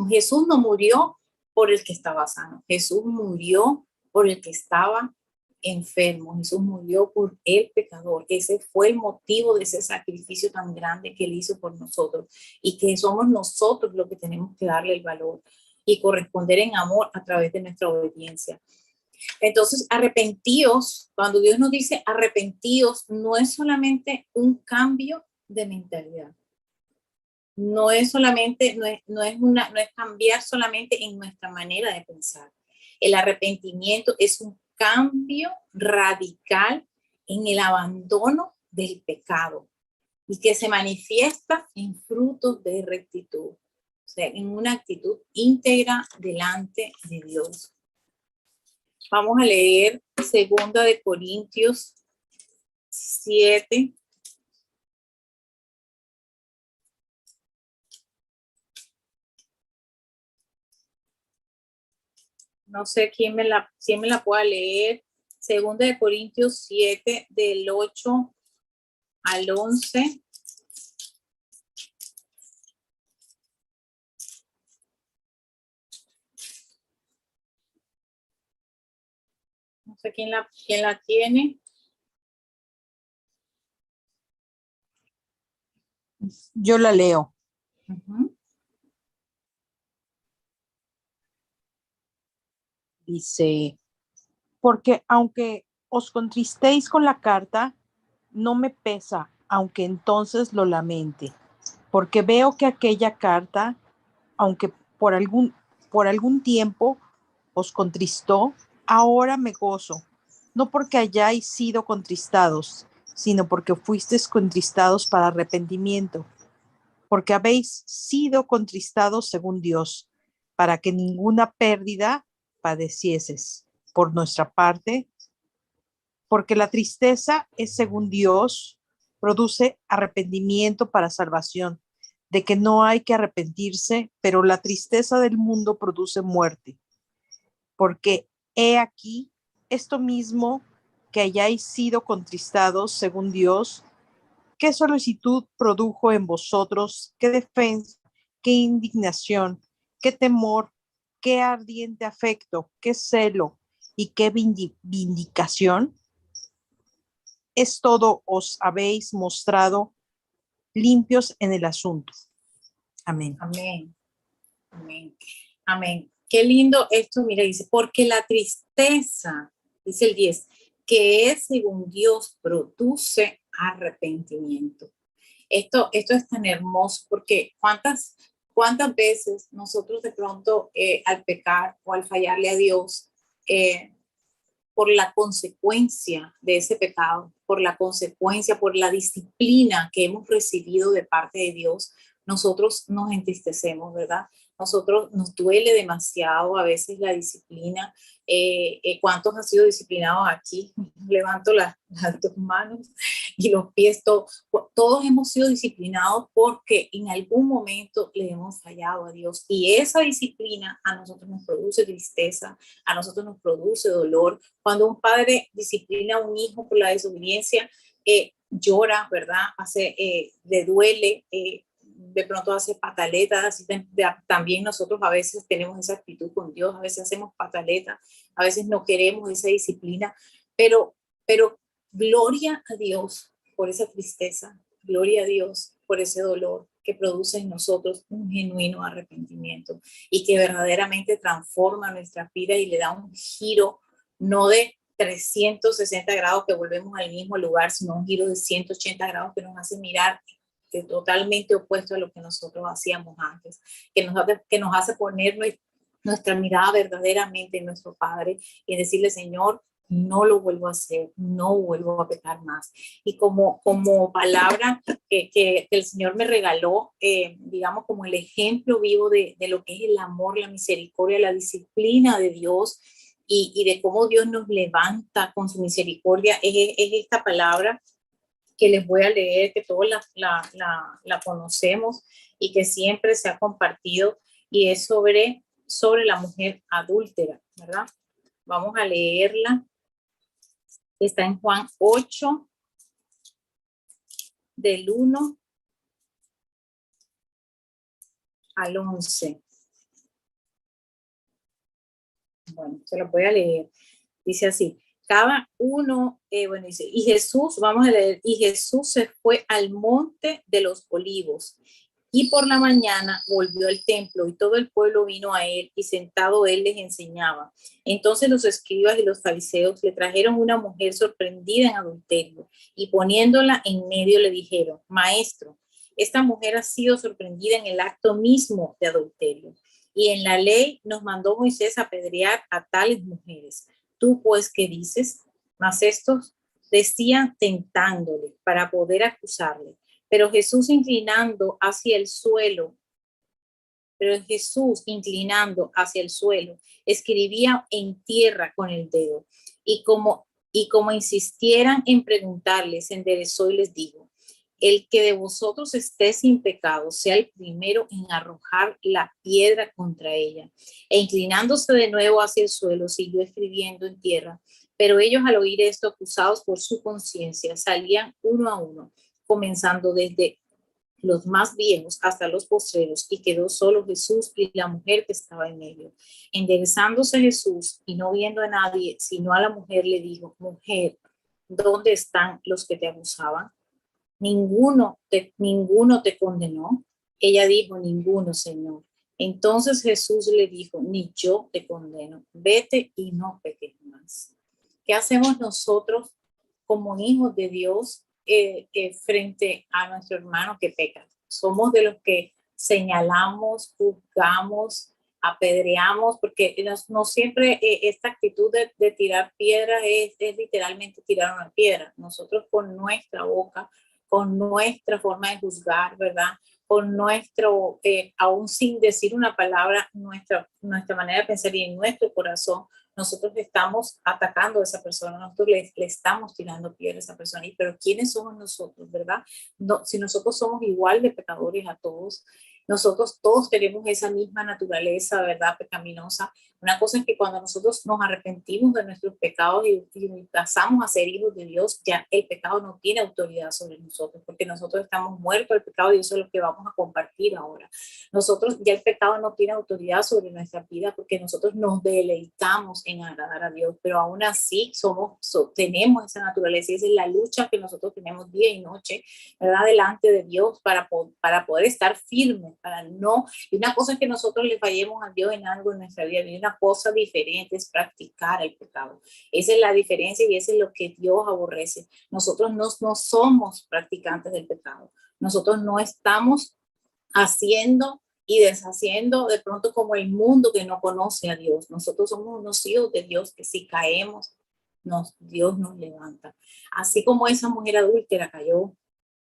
Jesús no murió por el que estaba sano. Jesús murió por el que estaba enfermo. Jesús murió por el pecador. Ese fue el motivo de ese sacrificio tan grande que Él hizo por nosotros, y que somos nosotros los que tenemos que darle el valor y corresponder en amor a través de nuestra obediencia. Entonces, arrepentíos, cuando Dios nos dice arrepentíos, no es solamente un cambio de mentalidad. No es cambiar solamente en nuestra manera de pensar. El arrepentimiento es un cambio radical en el abandono del pecado, y que se manifiesta en frutos de rectitud, o sea, en una actitud íntegra delante de Dios. Vamos a leer 2 Corintios 7. No sé quién me la pueda leer. 2 Corintios 7, del 8 al 11. No sé quién la tiene. Yo la leo. Uh-huh. Dice, porque aunque os contristéis con la carta, no me pesa, aunque entonces lo lamente, porque veo que aquella carta, aunque por algún tiempo os contristó, ahora me gozo, no porque hayáis sido contristados, sino porque fuisteis contristados para arrepentimiento, porque habéis sido contristados según Dios, para que ninguna pérdida padecieses por nuestra parte, porque la tristeza es según Dios, produce arrepentimiento para salvación, de que no hay que arrepentirse, pero la tristeza del mundo produce muerte. Porque he aquí esto mismo, que hayáis sido contristados según Dios, ¿Qué solicitud produjo en vosotros? ¿Qué defensa? ¿Qué indignación? ¿Qué temor? ¿Qué ardiente afecto? ¿Qué celo? ¿Y qué vindicación? Es todo os habéis mostrado limpios en el asunto. Amén. Amén. Amén. Amén. Qué lindo esto, mira, dice, porque la tristeza, dice el 10, que es según Dios, produce arrepentimiento. Esto es tan hermoso porque cuántas veces nosotros de pronto al pecar o al fallarle a Dios, por la consecuencia de ese pecado, por la consecuencia, por la disciplina que hemos recibido de parte de Dios, nosotros nos entristecemos, ¿verdad? Nosotros nos duele demasiado a veces la disciplina. ¿Cuántos han sido disciplinados aquí? Levanto las dos manos y los pies, todos hemos sido disciplinados porque en algún momento le hemos fallado a Dios. Y esa disciplina a nosotros nos produce tristeza, a nosotros nos produce dolor. Cuando un padre disciplina a un hijo por la desobediencia, llora, ¿verdad? Le duele, de pronto hace pataletas, así también nosotros a veces tenemos esa actitud con Dios, a veces hacemos pataletas, a veces no queremos esa disciplina, pero gloria a Dios por esa tristeza, gloria a Dios por ese dolor que produce en nosotros un genuino arrepentimiento y que verdaderamente transforma nuestra vida y le da un giro, no de 360 grados que volvemos al mismo lugar, sino un giro de 180 grados que nos hace mirar totalmente opuesto a lo que nosotros hacíamos antes, que nos hace poner nuestra mirada verdaderamente en nuestro Padre y decirle, Señor, no lo vuelvo a hacer, no vuelvo a pecar más. Y como palabra que el Señor me regaló, digamos como el ejemplo vivo de lo que es el amor, la misericordia, la disciplina de Dios y de cómo Dios nos levanta con su misericordia, es esta palabra que les voy a leer, que todos la conocemos y que siempre se ha compartido, y es sobre la mujer adúltera, ¿verdad? Vamos a leerla. Está en Juan 8, del 1 al 11. Bueno, se lo voy a leer. Dice así. Cada uno, bueno, dice, y Jesús, vamos a leer, y Jesús se fue al monte de los olivos, y por la mañana volvió al templo, y todo el pueblo vino a él, y sentado él les enseñaba. Entonces los escribas y los fariseos le trajeron una mujer sorprendida en adulterio, y poniéndola en medio le dijeron, Maestro, esta mujer ha sido sorprendida en el acto mismo de adulterio, y en la ley nos mandó Moisés apedrear a tales mujeres. ¿Tú pues qué dices? Mas estos decían tentándole para poder acusarle. Pero Jesús inclinando hacia el suelo, escribía en tierra con el dedo. Y como insistieran en preguntarle, se enderezó y les dijo, el que de vosotros esté sin pecado, sea el primero en arrojar la piedra contra ella. E inclinándose de nuevo hacia el suelo, siguió escribiendo en tierra. Pero ellos, al oír esto, acusados por su conciencia, salían uno a uno, comenzando desde los más viejos hasta los postreros, y quedó solo Jesús y la mujer que estaba en medio. Enderezándose Jesús y no viendo a nadie, sino a la mujer, le dijo, mujer, ¿dónde están los que te acusaban? ¿Ninguno te condenó? Ella dijo, ninguno, Señor. Entonces Jesús le dijo, ni yo te condeno, vete y no peques más. ¿Qué hacemos nosotros como hijos de Dios frente a nuestro hermano que peca? Somos de los que señalamos, juzgamos, apedreamos, porque no siempre esta actitud de tirar piedras es literalmente tirar una piedra. Nosotros con nuestra boca, con nuestra forma de juzgar, ¿verdad? Con nuestro, aún sin decir una palabra, nuestra manera de pensar y en nuestro corazón, nosotros estamos atacando a esa persona, nosotros le estamos tirando piedras a esa persona. Pero ¿quiénes somos nosotros, verdad? No, si nosotros somos igual de pecadores a todos, nosotros todos tenemos esa misma naturaleza, ¿verdad? Pecaminosa, Una cosa es que cuando nosotros nos arrepentimos de nuestros pecados y pasamos a ser hijos de Dios, ya el pecado no tiene autoridad sobre nosotros, porque nosotros estamos muertos al pecado y eso es lo que vamos a compartir ahora. Nosotros, ya el pecado no tiene autoridad sobre nuestra vida porque nosotros nos deleitamos en agradar a Dios, pero aún así tenemos esa naturaleza y esa es la lucha que nosotros tenemos día y noche, ¿verdad? Delante de Dios para poder estar firmes, para no. Y una cosa es que nosotros le fallemos a Dios en algo en nuestra vida, y una cosa diferente es practicar el pecado. Esa es la diferencia y eso es lo que Dios aborrece. Nosotros no somos practicantes del pecado. Nosotros no estamos haciendo y deshaciendo de pronto como el mundo que no conoce a Dios. Nosotros somos unos hijos de Dios que si caemos, Dios nos levanta. Así como esa mujer adúltera cayó,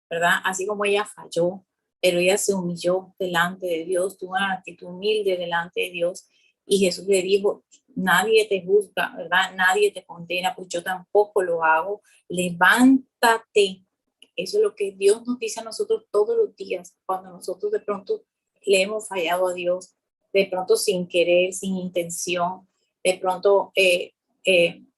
¿verdad? Así como ella falló, pero ella se humilló delante de Dios, tuvo una actitud humilde delante de Dios y Jesús le dijo, nadie te juzga, ¿verdad? Nadie te condena, pues yo tampoco lo hago. Levántate. Eso es lo que Dios nos dice a nosotros todos los días, cuando nosotros de pronto le hemos fallado a Dios, de pronto sin querer, sin intención, de pronto el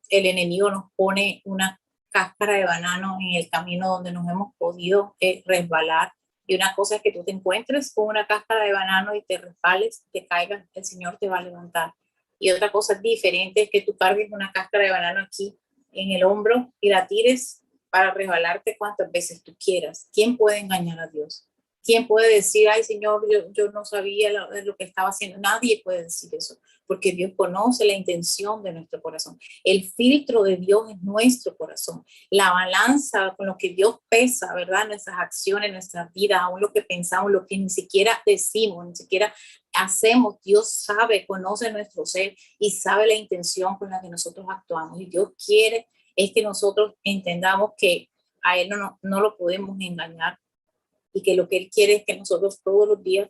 enemigo nos pone una cáscara de banano en el camino donde nos hemos podido resbalar. Y una cosa es que tú te encuentres con una cáscara de banano y te resbales, te caigas, el Señor te va a levantar. Y otra cosa diferente es que tú cargues una cáscara de banano aquí en el hombro y la tires para resbalarte cuantas veces tú quieras. ¿Quién puede engañar a Dios? ¿Quién puede decir, ay Señor, yo no sabía lo que estaba haciendo? Nadie puede decir eso, porque Dios conoce la intención de nuestro corazón. El filtro de Dios es nuestro corazón. La balanza con lo que Dios pesa, ¿verdad? Nuestras acciones, nuestras vidas, aún lo que pensamos, lo que ni siquiera decimos, ni siquiera hacemos. Dios sabe, conoce nuestro ser y sabe la intención con la que nosotros actuamos. Y Dios quiere es que nosotros entendamos que a Él no lo podemos engañar y que lo que Él quiere es que nosotros todos los días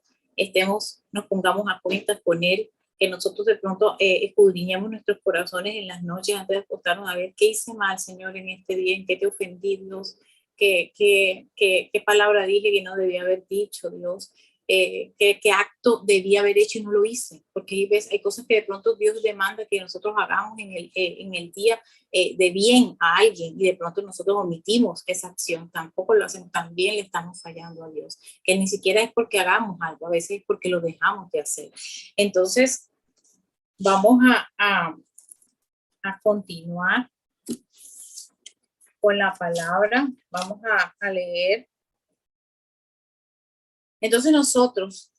nos pongamos a cuentas con Él, que nosotros de pronto escudriñemos nuestros corazones en las noches antes de acostarnos a ver qué hice mal, Señor, en este día, en qué te ofendí, Dios, qué palabra dije que no debía haber dicho, Dios. Qué acto debía haber hecho y no lo hice, porque hay cosas que de pronto Dios demanda que nosotros hagamos en el día de bien a alguien y de pronto nosotros omitimos esa acción, tampoco lo hacemos, también le estamos fallando a Dios, que ni siquiera es porque hagamos algo, a veces es porque lo dejamos de hacer. Entonces, vamos a continuar con la palabra, vamos a leer. Entonces nosotros,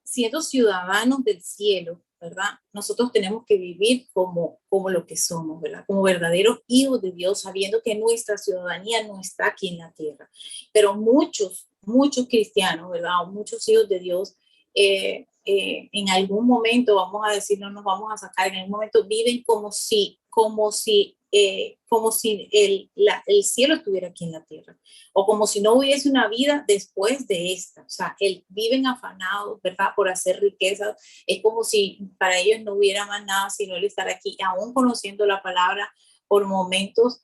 siendo ciudadanos del cielo, ¿verdad? Nosotros tenemos que vivir como lo que somos, ¿verdad? Como verdaderos hijos de Dios, sabiendo que nuestra ciudadanía no está aquí en la tierra. Pero muchos cristianos, ¿verdad? O muchos hijos de Dios, en algún momento, vamos a decir, no nos vamos a sacar, en algún momento viven como si el cielo estuviera aquí en la tierra, o como si no hubiese una vida después de esta. O sea, viven afanados, ¿verdad? Por hacer riquezas. Es como si para ellos no hubiera más nada sino el estar aquí, aún conociendo la palabra. Por momentos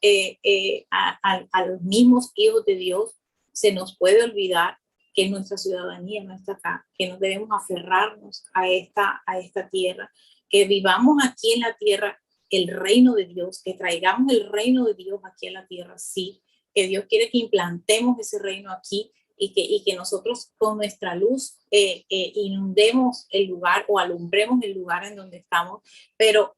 a los mismos hijos de Dios se nos puede olvidar que nuestra ciudadanía no está acá, que no debemos aferrarnos a esta tierra, que vivamos aquí en la tierra el reino de Dios, que traigamos el reino de Dios aquí a la tierra, sí, que Dios quiere que implantemos ese reino aquí y que nosotros con nuestra luz inundemos el lugar o alumbremos el lugar en donde estamos, pero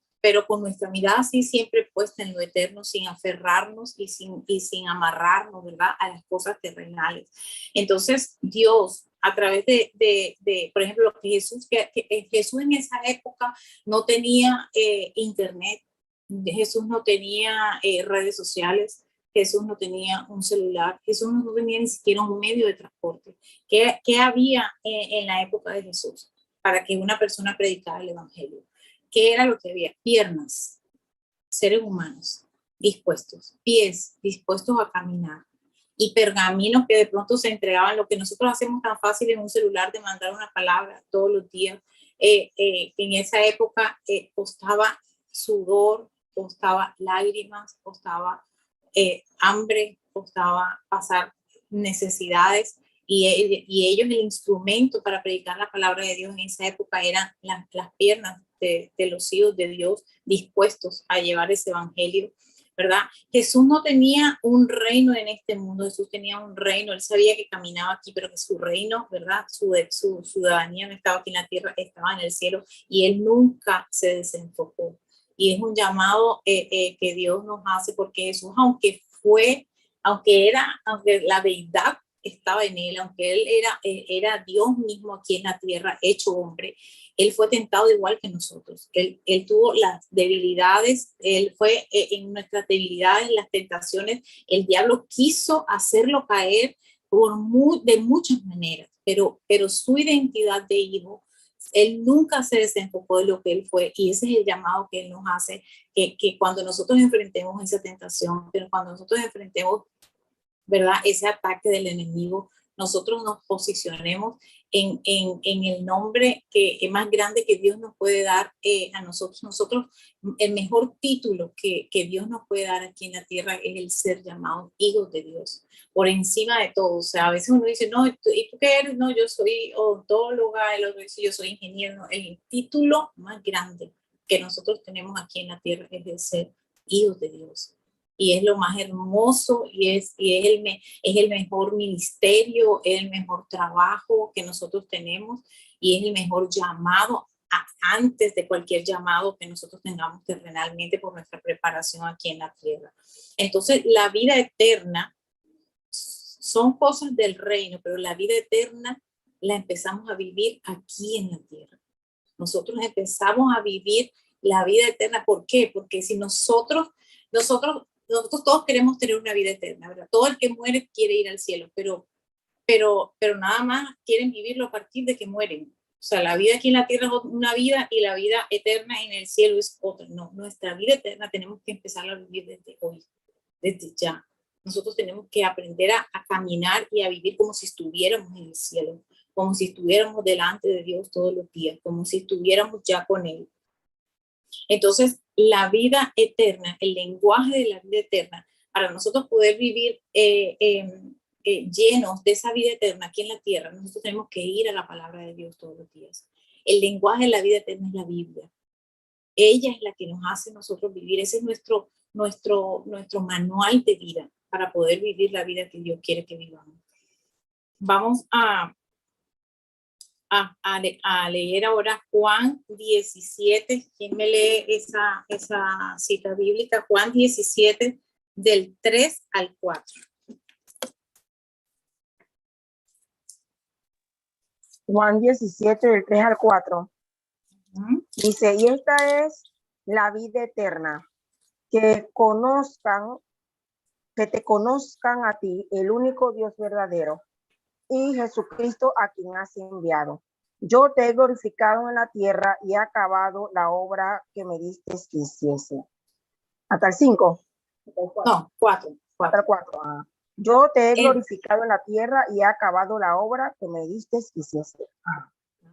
con nuestra mirada así siempre puesta en lo eterno, sin aferrarnos y sin amarrarnos, ¿verdad?, a las cosas terrenales. Entonces, Dios, a través por ejemplo, lo que Jesús en esa época no tenía internet, Jesús no tenía redes sociales, Jesús no tenía un celular, Jesús no tenía ni siquiera un medio de transporte. ¿Qué había en la época de Jesús para que una persona predicara el evangelio? ¿Qué era lo que había? Piernas, seres humanos dispuestos, pies dispuestos a caminar y pergaminos que de pronto se entregaban, lo que nosotros hacemos tan fácil en un celular de mandar una palabra todos los días. En esa época costaba sudor, costaba lágrimas, costaba hambre, costaba pasar necesidades y ellos el instrumento para predicar la palabra de Dios en esa época eran las piernas de los hijos de Dios dispuestos a llevar ese evangelio, ¿verdad? Jesús no tenía un reino en este mundo, Jesús tenía un reino, él sabía que caminaba aquí, pero que su reino, ¿verdad? Su ciudadanía no estaba aquí en la tierra, estaba en el cielo, y él nunca se desenfocó. Y es un llamado que Dios nos hace, porque Jesús, aunque la deidad estaba en él, aunque él era Dios mismo aquí en la tierra, hecho hombre, él fue tentado igual que nosotros. Él tuvo las debilidades, él fue en nuestras debilidades, las tentaciones, el diablo quiso hacerlo caer de muchas maneras, pero su identidad de hijo, él nunca se desenfocó de lo que él fue, y ese es el llamado que él nos hace, que cuando nosotros enfrentemos esa tentación, pero cuando nosotros enfrentemos, ¿verdad?, ese ataque del enemigo, nosotros nos posicionemos en el nombre que es más grande que Dios nos puede dar a nosotros. Nosotros, el mejor título que Dios nos puede dar aquí en la tierra es el ser llamados hijos de Dios, por encima de todo. O sea, a veces uno dice, no, ¿y tú qué eres? No, yo soy odontóloga, el otro dice, yo soy ingeniero. No, el título más grande que nosotros tenemos aquí en la tierra es el ser hijos de Dios. Y es lo más hermoso, y es el mejor ministerio, es el mejor trabajo que nosotros tenemos, y es el mejor llamado antes de cualquier llamado que nosotros tengamos terrenalmente por nuestra preparación aquí en la tierra. Entonces, la vida eterna son cosas del reino, pero la vida eterna la empezamos a vivir aquí en la tierra. Nosotros empezamos a vivir la vida eterna. ¿Por qué? Porque si nosotros todos queremos tener una vida eterna, ¿verdad? Todo el que muere quiere ir al cielo, pero nada más quieren vivirlo a partir de que mueren. O sea, la vida aquí en la tierra es una vida, y la vida eterna en el cielo es otra. No, nuestra vida eterna tenemos que empezar a vivir desde hoy, desde ya. Nosotros tenemos que aprender a caminar y a vivir como si estuviéramos en el cielo, como si estuviéramos delante de Dios todos los días, como si estuviéramos ya con Él. Entonces, la vida eterna, el lenguaje de la vida eterna, para nosotros poder vivir llenos de esa vida eterna aquí en la tierra, nosotros tenemos que ir a la palabra de Dios todos los días. El lenguaje de la vida eterna es la Biblia. Ella es la que nos hace nosotros vivir. Ese es nuestro manual de vida para poder vivir la vida que Dios quiere que vivamos. Vamos a leer ahora Juan 17. ¿Quién me lee esa cita bíblica? Juan 17, del 3 al 4. Juan 17, del 3 al 4. Dice, y esta es la vida eterna, que te conozcan a ti, el único Dios verdadero, y Jesucristo a quien has enviado. Yo te he glorificado en la tierra y he acabado la obra que me diste que hiciese. Hasta el 5. No, 4. Hasta el 4. Yo te he glorificado en la tierra y he acabado la obra que me diste que hiciese.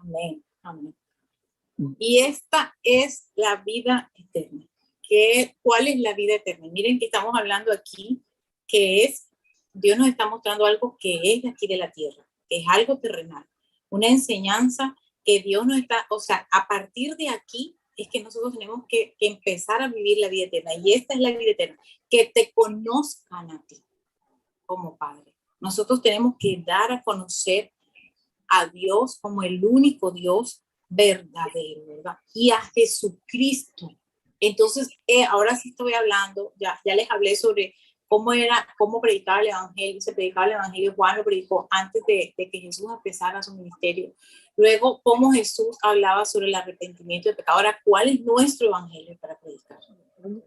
Amén, amén. Y esta es la vida eterna. ¿Cuál es la vida eterna? Miren que estamos hablando aquí que es, Dios nos está mostrando algo que es de aquí de la tierra, que es algo terrenal, una enseñanza que Dios nos está, o sea, a partir de aquí es que nosotros tenemos que empezar a vivir la vida eterna, y esta es la vida eterna, que te conozcan a ti como Padre. Nosotros tenemos que dar a conocer a Dios como el único Dios verdadero, ¿verdad? Y a Jesucristo. Entonces, ahora sí estoy hablando, ya les hablé sobre cómo predicaba el evangelio. Se predicaba el evangelio, Juan lo predicó antes de que Jesús empezara su ministerio. Luego, cómo Jesús hablaba sobre el arrepentimiento de pecado. Ahora, ¿cuál es nuestro evangelio para predicar?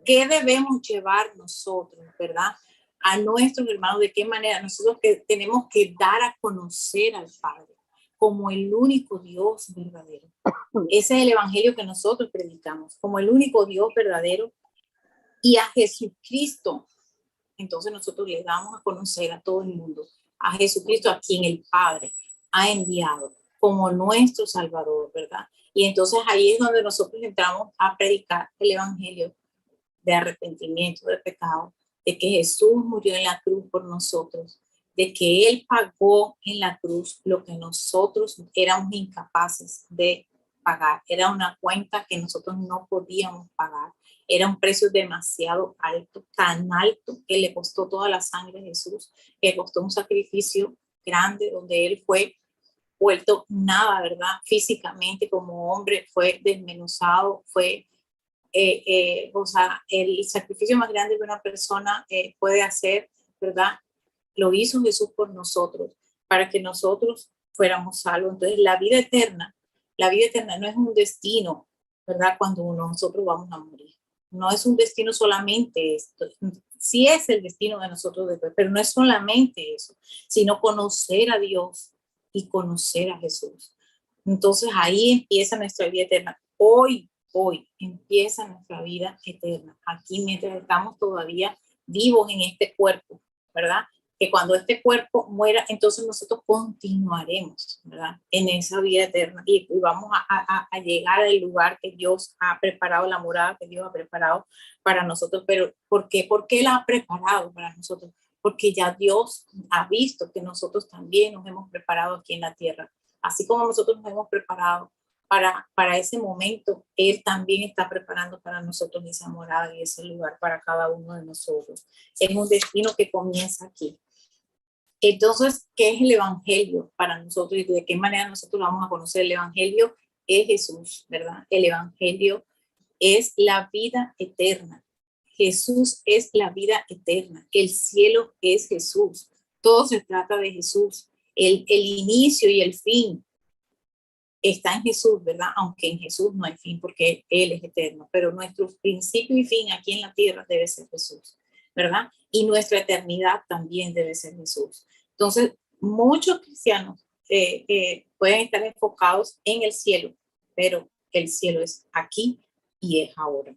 ¿Qué debemos llevar nosotros, verdad, a nuestros hermanos? ¿De qué manera nosotros tenemos que dar a conocer al Padre como el único Dios verdadero? Ese es el evangelio que nosotros predicamos, como el único Dios verdadero, y a Jesucristo. Entonces nosotros le damos a conocer a todo el mundo a Jesucristo, a quien el Padre ha enviado como nuestro Salvador, ¿verdad? Y entonces ahí es donde nosotros entramos a predicar el evangelio de arrepentimiento de pecado, de que Jesús murió en la cruz por nosotros, de que Él pagó en la cruz lo que nosotros éramos incapaces de pagar. Era una cuenta que nosotros no podíamos pagar. Era un precio demasiado alto, tan alto que le costó toda la sangre de Jesús, que costó un sacrificio grande donde él fue vuelto nada, ¿verdad? Físicamente como hombre fue desmenuzado, fue, o sea, el sacrificio más grande que una persona puede hacer, ¿verdad? Lo hizo Jesús por nosotros, para que nosotros fuéramos salvos. Entonces, la vida eterna no es un destino, ¿verdad? Cuando nosotros vamos a morir. No es un destino solamente esto. Sí es el destino de nosotros después, pero no es solamente eso, sino conocer a Dios y conocer a Jesús. Entonces, ahí empieza nuestra vida eterna. Hoy empieza nuestra vida eterna. Aquí, mientras estamos todavía vivos en este cuerpo, ¿verdad? Que cuando este cuerpo muera, entonces nosotros continuaremos, ¿verdad? En esa vida eterna y vamos a llegar al lugar que Dios ha preparado, la morada que Dios ha preparado para nosotros. Pero ¿por qué? ¿Por qué la ha preparado para nosotros? Porque ya Dios ha visto que nosotros también nos hemos preparado aquí en la tierra. Así como nosotros nos hemos preparado para ese momento, Él también está preparando para nosotros esa morada y ese lugar para cada uno de nosotros. Es un destino que comienza aquí. Entonces, ¿qué es el evangelio para nosotros y de qué manera nosotros vamos a conocer? El evangelio es Jesús, ¿verdad? El evangelio es la vida eterna. Jesús es la vida eterna. El cielo es Jesús. Todo se trata de Jesús. El inicio y el fin está en Jesús, ¿verdad? Aunque en Jesús no hay fin porque Él es eterno, pero nuestro principio y fin aquí en la tierra debe ser Jesús, ¿verdad? Y nuestra eternidad también debe ser Jesús. Entonces, muchos cristianos pueden estar enfocados en el cielo, pero el cielo es aquí y es ahora.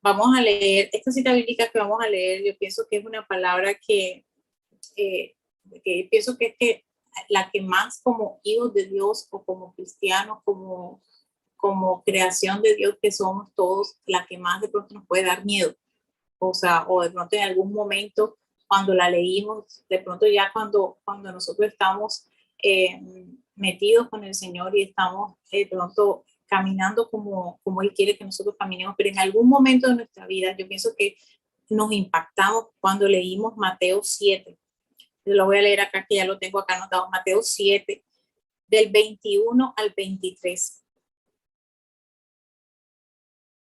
Vamos a leer esta cita bíblica que vamos a leer. Yo pienso que es una palabra que pienso que es que la que más como hijos de Dios o como cristianos, como creación de Dios que somos todos, la que más de pronto nos puede dar miedo. O sea, o de pronto en algún momento cuando la leímos, de pronto ya cuando nosotros estamos metidos con el Señor y estamos de pronto caminando como Él quiere que nosotros caminemos, pero en algún momento de nuestra vida yo pienso que nos impactamos cuando leímos Mateo 7. Lo voy a leer acá, que ya lo tengo acá anotado. Mateo 7, del 21 al 23.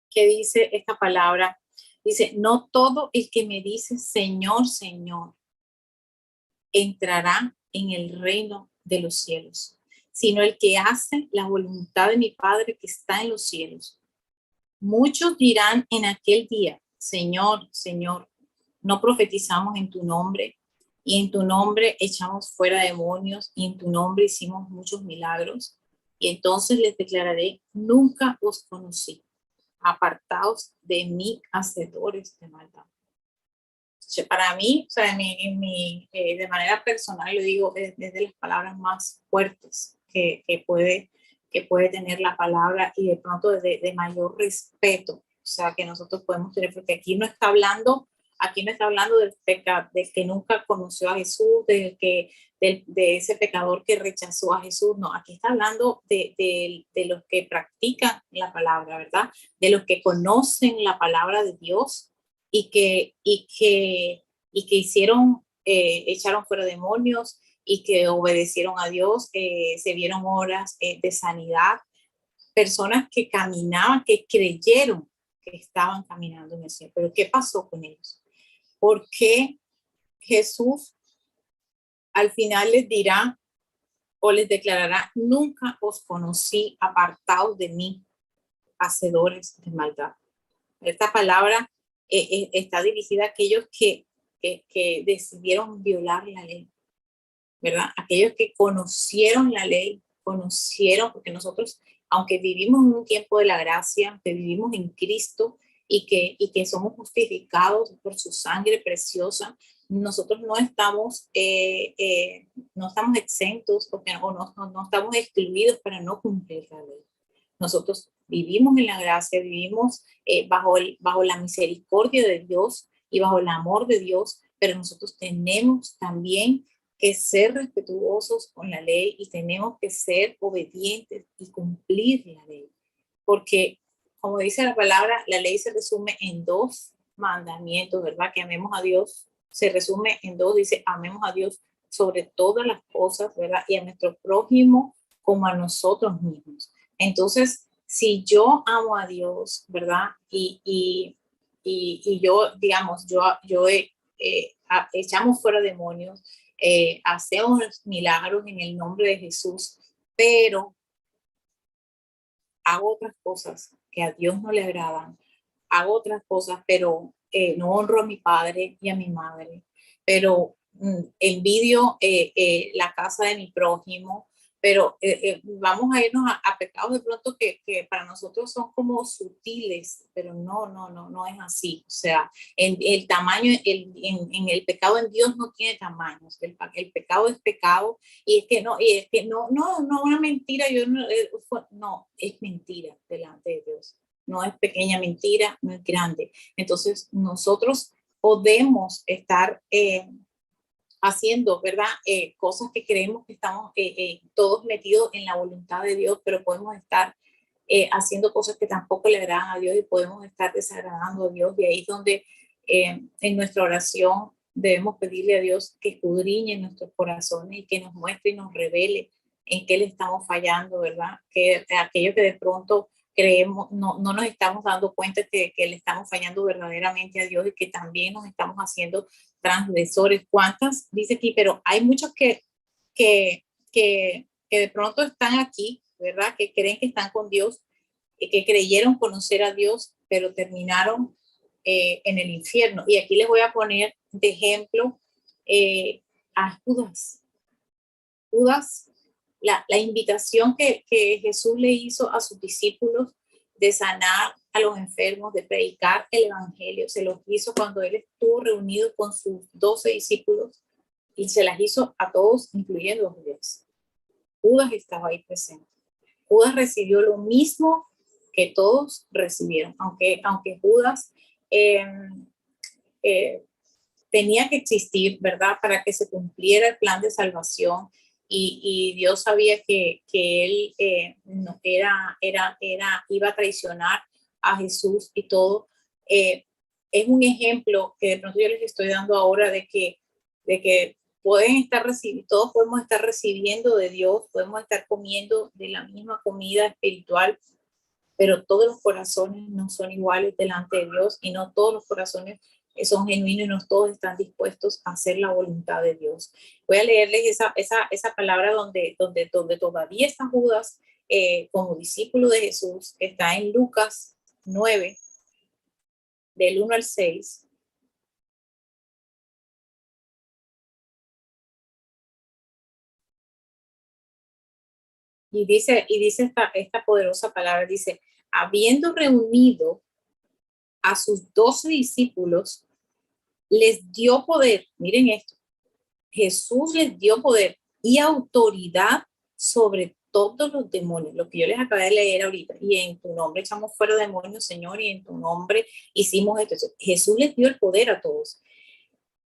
¿Qué dice esta palabra? Dice, no todo el que me dice Señor, Señor, entrará en el reino de los cielos, sino el que hace la voluntad de mi Padre que está en los cielos. Muchos dirán en aquel día, Señor, Señor, no profetizamos en tu nombre, y en tu nombre echamos fuera demonios, y en tu nombre hicimos muchos milagros. Y entonces les declararé, nunca os conocí, apartaos de mí, hacedores de maldad. Para mí, o sea, de manera personal, lo digo, es de las palabras más fuertes que puede tener la palabra y de pronto de mayor respeto, o sea, que nosotros podemos tener, porque aquí no está hablando del pecado, del que nunca conoció a Jesús, de ese pecador que rechazó a Jesús. No, aquí está hablando de los que practican la palabra, ¿verdad? De los que conocen la palabra de Dios y que hicieron, echaron fuera demonios y que obedecieron a Dios, se vieron horas de sanidad, personas que caminaban, que creyeron que estaban caminando en el cielo. Pero ¿qué pasó con ellos? ¿Por qué Jesús al final les dirá o les declarará, nunca os conocí, apartados de mí, hacedores de maldad? Esta palabra está dirigida a aquellos que decidieron violar la ley, ¿verdad? Aquellos que conocieron la ley, porque nosotros, aunque vivimos en un tiempo de la gracia, que vivimos en Cristo, y que somos justificados por su sangre preciosa, nosotros no estamos exentos porque no estamos excluidos para no cumplir la ley. Nosotros vivimos en la gracia, vivimos bajo la misericordia de Dios y bajo el amor de Dios, pero nosotros tenemos también que ser respetuosos con la ley y tenemos que ser obedientes y cumplir la ley. Porque, como dice la palabra, la ley se resume en dos mandamientos, ¿verdad? Que amemos a Dios. Se resume en dos, dice, amemos a Dios sobre todas las cosas, ¿verdad? Y a nuestro prójimo como a nosotros mismos. Entonces, si yo amo a Dios, ¿verdad? Y yo, digamos, echamos fuera demonios, hacemos milagros en el nombre de Jesús, pero hago otras cosas que a Dios no le agradan, hago otras cosas, pero no honro a mi padre y a mi madre, pero envidio la casa de mi prójimo, pero vamos a irnos a pecados de pronto que para nosotros son como sutiles, pero no es así. O sea, el tamaño, en el pecado en Dios no tiene tamaños. El pecado es pecado y es que no, una mentira, no, es mentira delante de Dios. No es pequeña mentira, no es grande. Entonces, nosotros podemos estar haciendo, ¿verdad? Cosas que creemos que estamos todos metidos en la voluntad de Dios, pero podemos estar haciendo cosas que tampoco le agradan a Dios y podemos estar desagradando a Dios. Y ahí es donde en nuestra oración debemos pedirle a Dios que escudriñe nuestros corazones y que nos muestre y nos revele en qué le estamos fallando, ¿verdad? Que aquello que de pronto creemos, no nos estamos dando cuenta que le estamos fallando verdaderamente a Dios y que también nos estamos haciendo transgresores. ¿Cuántas? Dice aquí, pero hay muchos que de pronto están aquí, ¿verdad? Que creen que están con Dios, que creyeron conocer a Dios, pero terminaron en el infierno. Y aquí les voy a poner de ejemplo a Judas. Judas, la invitación que Jesús le hizo a sus discípulos de sanar a los enfermos, de predicar el evangelio, se los hizo cuando él estuvo reunido con sus 12 discípulos y se las hizo a todos, incluyendo a Judas. Judas estaba ahí presente. Judas recibió lo mismo que todos recibieron, aunque Judas tenía que existir, ¿verdad? Para que se cumpliera el plan de salvación y Dios sabía que él no, iba a traicionar a Jesús y todo. Es un ejemplo que de pronto yo les estoy dando ahora de que pueden estar recibiendo, todos podemos estar recibiendo de Dios, podemos estar comiendo de la misma comida espiritual, pero todos los corazones no son iguales delante de Dios y no todos los corazones son genuinos y no todos están dispuestos a hacer la voluntad de Dios. Voy a leerles esa palabra donde todavía está Judas como discípulo de Jesús, que está en Lucas 9, del 1 al 6. Y dice esta poderosa palabra, dice, habiendo reunido a sus 12 discípulos, les dio poder, miren esto, Jesús les dio poder y autoridad sobre todos los demonios, lo que yo les acabé de leer ahorita, y en tu nombre echamos fuera demonios, Señor, y en tu nombre hicimos esto. Jesús les dio el poder a todos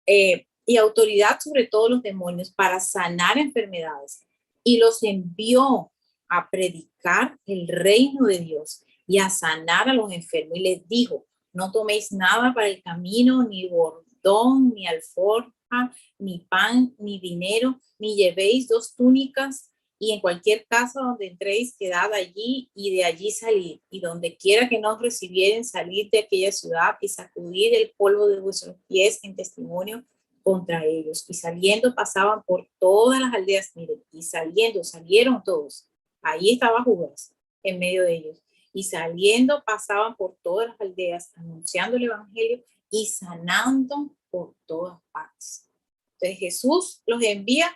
y autoridad sobre todos los demonios para sanar enfermedades, y los envió a predicar el reino de Dios y a sanar a los enfermos, y les dijo, no toméis nada para el camino, ni bordón, ni alforja, ni pan, ni dinero, ni llevéis 2 túnicas, y en cualquier casa donde entréis, quedad allí y de allí salid, y donde quiera que nos recibieren, salid de aquella ciudad y sacudid el polvo de vuestros pies en testimonio contra ellos. Y saliendo pasaban por todas las aldeas, miren, y salieron todos. Ahí estaba Judas en medio de ellos. Y saliendo pasaban por todas las aldeas, anunciando el evangelio y sanando por todas partes. Entonces Jesús los envía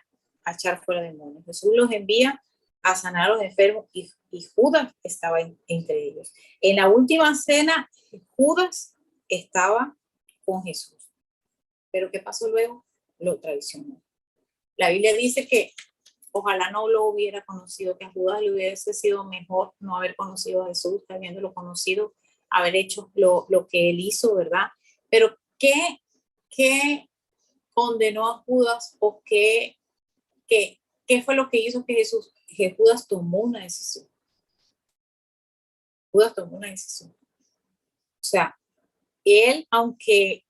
a echar fuera demonios. Jesús los envía a sanar a los enfermos y Judas estaba entre ellos. En la última cena, Judas estaba con Jesús. Pero ¿qué pasó luego? Lo traicionó. La Biblia dice que ojalá no lo hubiera conocido, que a Judas le hubiese sido mejor no haber conocido a Jesús, habiéndolo conocido, haber hecho lo que él hizo, ¿verdad? Pero condenó a Judas o qué fue lo que hizo que Judas tomó una decisión? Judas tomó una decisión. O sea, él, aunque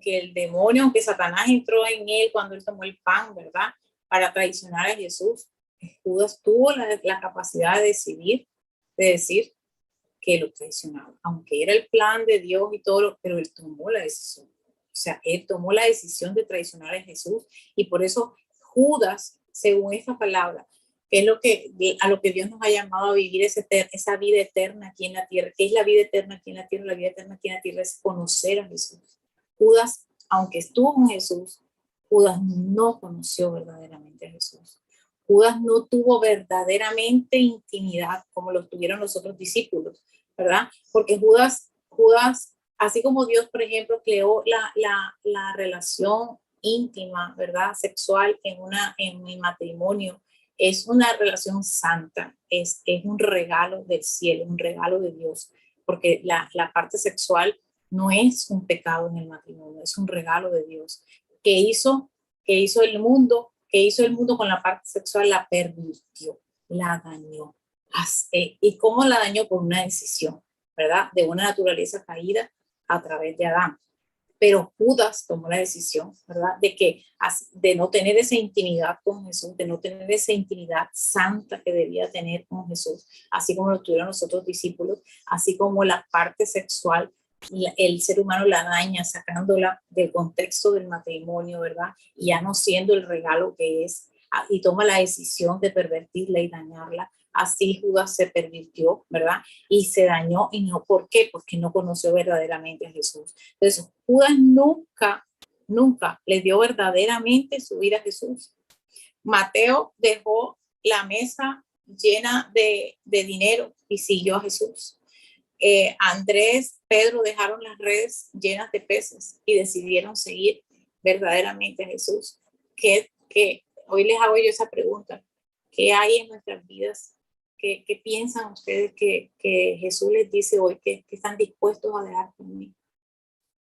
el demonio, aunque Satanás entró en él cuando él tomó el pan, ¿verdad? Para traicionar a Jesús, Judas tuvo la capacidad de decidir, de decir que lo traicionaba, aunque era el plan de Dios y todo, pero él tomó la decisión. O sea, él tomó la decisión de traicionar a Jesús y por eso Judas, según esta palabra, que es a lo que Dios nos ha llamado a vivir esa vida eterna aquí en la tierra. ¿Qué es la vida eterna aquí en la tierra? La vida eterna aquí en la tierra es conocer a Jesús. Judas, aunque estuvo con Jesús, Judas no conoció verdaderamente a Jesús. Judas no tuvo verdaderamente intimidad como lo tuvieron los otros discípulos, ¿verdad? Porque Judas, así como Dios, por ejemplo, creó la relación íntima, ¿verdad? Sexual en mi matrimonio, es una relación santa, es un regalo del cielo, un regalo de Dios, porque la parte sexual no es un pecado en el matrimonio, es un regalo de Dios. ¿Qué hizo el mundo? ¿Qué hizo el mundo con la parte sexual? La pervirtió, la dañó. ¿Y cómo la dañó? Por una decisión, ¿verdad? De una naturaleza caída a través de Adán. Pero Judas tomó la decisión, ¿verdad? De no tener esa intimidad con Jesús, de no tener esa intimidad santa que debía tener con Jesús, así como lo tuvieron los otros discípulos, así como la parte sexual, el ser humano la daña sacándola del contexto del matrimonio, ¿verdad? Y ya no siendo el regalo que es, y toma la decisión de pervertirla y dañarla. Así Judas se pervirtió, ¿verdad? Y se dañó, y no, ¿por qué? Porque no conoció verdaderamente a Jesús. Entonces, Judas nunca le dio verdaderamente su vida a Jesús. Mateo dejó la mesa llena de dinero y siguió a Jesús. Andrés, Pedro dejaron las redes llenas de peces y decidieron seguir verdaderamente a Jesús. Hoy les hago yo esa pregunta. ¿Qué hay en nuestras vidas? ¿Qué piensan ustedes que Jesús les dice hoy que están dispuestos a dejar conmigo?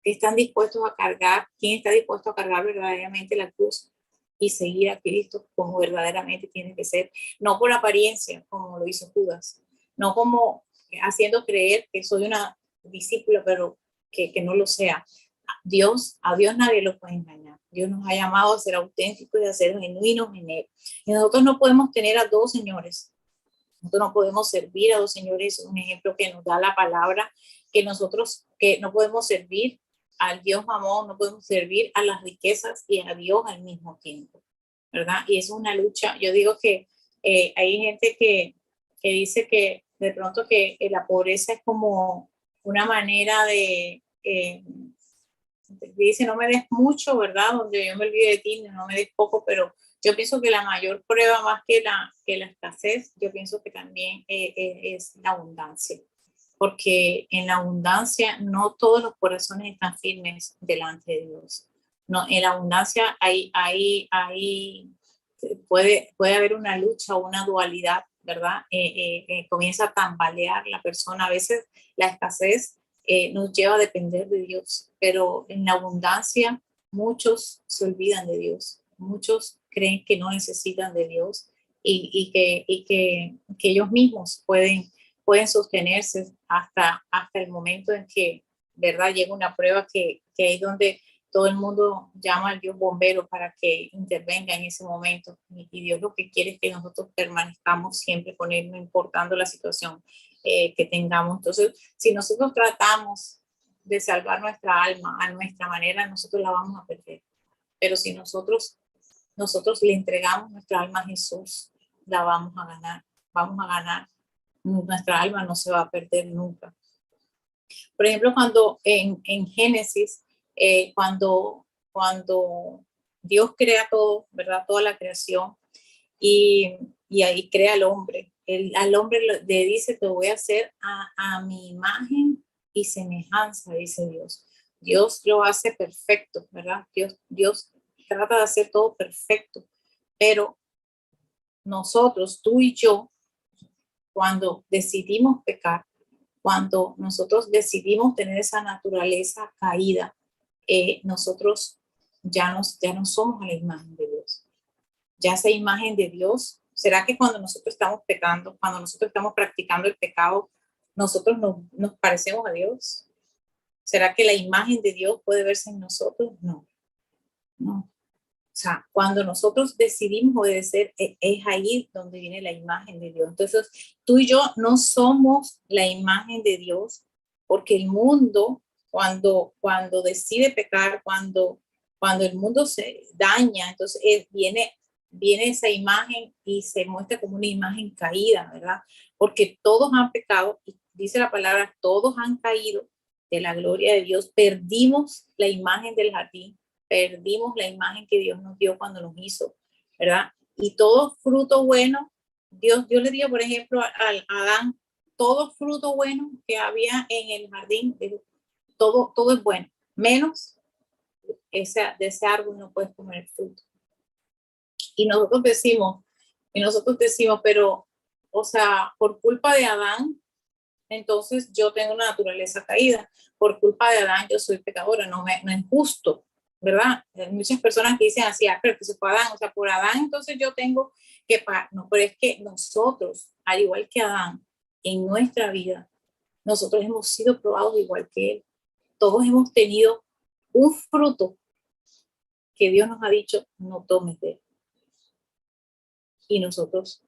¿Qué están dispuestos a cargar? ¿Quién está dispuesto a cargar verdaderamente la cruz y seguir a Cristo como verdaderamente tiene que ser? No por apariencia, como lo hizo Judas. No como haciendo creer que soy una discípula, pero que no lo sea. A Dios nadie lo puede engañar. Dios nos ha llamado a ser auténticos y a ser genuinos en Él. Y nosotros no podemos tener a dos señores. Nosotros no podemos servir a dos señores. Es un ejemplo que nos da la palabra, que no podemos servir al Dios mamón, no podemos servir a las riquezas y a Dios al mismo tiempo, ¿verdad? Y es una lucha. Yo digo que hay gente que dice que de pronto que la pobreza es como una manera dice, no me des mucho, ¿verdad? Donde yo me olvide de ti, no me des poco, pero yo pienso que la mayor prueba más que la escasez, yo pienso que también es la abundancia. Porque en la abundancia no todos los corazones están firmes delante de Dios. No, en la abundancia puede haber una lucha o una dualidad, ¿verdad? Comienza a tambalear la persona. A veces la escasez nos lleva a depender de Dios, pero en la abundancia muchos se olvidan de Dios. Muchos creen que no necesitan de Dios y que ellos mismos pueden sostenerse hasta el momento en que, ¿verdad? Llega una prueba que es donde todo el mundo llama al Dios bombero para que intervenga en ese momento. Y Dios lo que quiere es que nosotros permanezcamos siempre con Él, no importando la situación que tengamos. Entonces, si nosotros tratamos de salvar nuestra alma a nuestra manera, nosotros la vamos a perder. Pero si nosotros le entregamos nuestra alma a Jesús, la vamos a ganar. Nuestra alma no se va a perder nunca. Por ejemplo, cuando en Génesis, cuando Dios crea todo, ¿verdad? Toda la creación y ahí crea al hombre. Al hombre le dice, te voy a hacer a mi imagen y semejanza, dice Dios. Dios lo hace perfecto, ¿verdad? Dios trata de hacer todo perfecto, pero nosotros, tú y yo, cuando decidimos pecar, cuando nosotros decidimos tener esa naturaleza caída, nosotros ya no somos a la imagen de Dios. Ya esa imagen de Dios, ¿será que cuando nosotros estamos pecando, cuando nosotros estamos practicando el pecado, nosotros nos parecemos a Dios? ¿Será que la imagen de Dios puede verse en nosotros? No, no. O sea, cuando nosotros decidimos obedecer, es ahí donde viene la imagen de Dios. Entonces, tú y yo no somos la imagen de Dios, porque el mundo, cuando decide pecar, cuando el mundo se daña, entonces viene esa imagen y se muestra como una imagen caída, ¿verdad? Porque todos han pecado, y dice la palabra, todos han caído de la gloria de Dios, perdimos la imagen del jardín, perdimos la imagen que Dios nos dio cuando nos hizo, ¿verdad? Y todo fruto bueno, Dios le dio, por ejemplo, a Adán, todo fruto bueno que había en el jardín, todo es bueno, menos de ese árbol no puedes comer el fruto. Y nosotros decimos, pero, o sea, por culpa de Adán, entonces yo tengo una naturaleza caída. Por culpa de Adán yo soy pecadora, no es justo, ¿verdad? Hay muchas personas que dicen así, pero que se fue Adán, o sea, por Adán entonces yo tengo que pagar. No, pero es que nosotros, al igual que Adán, en nuestra vida, nosotros hemos sido probados igual que él. Todos hemos tenido un fruto que Dios nos ha dicho, no tomes de él. Y nosotros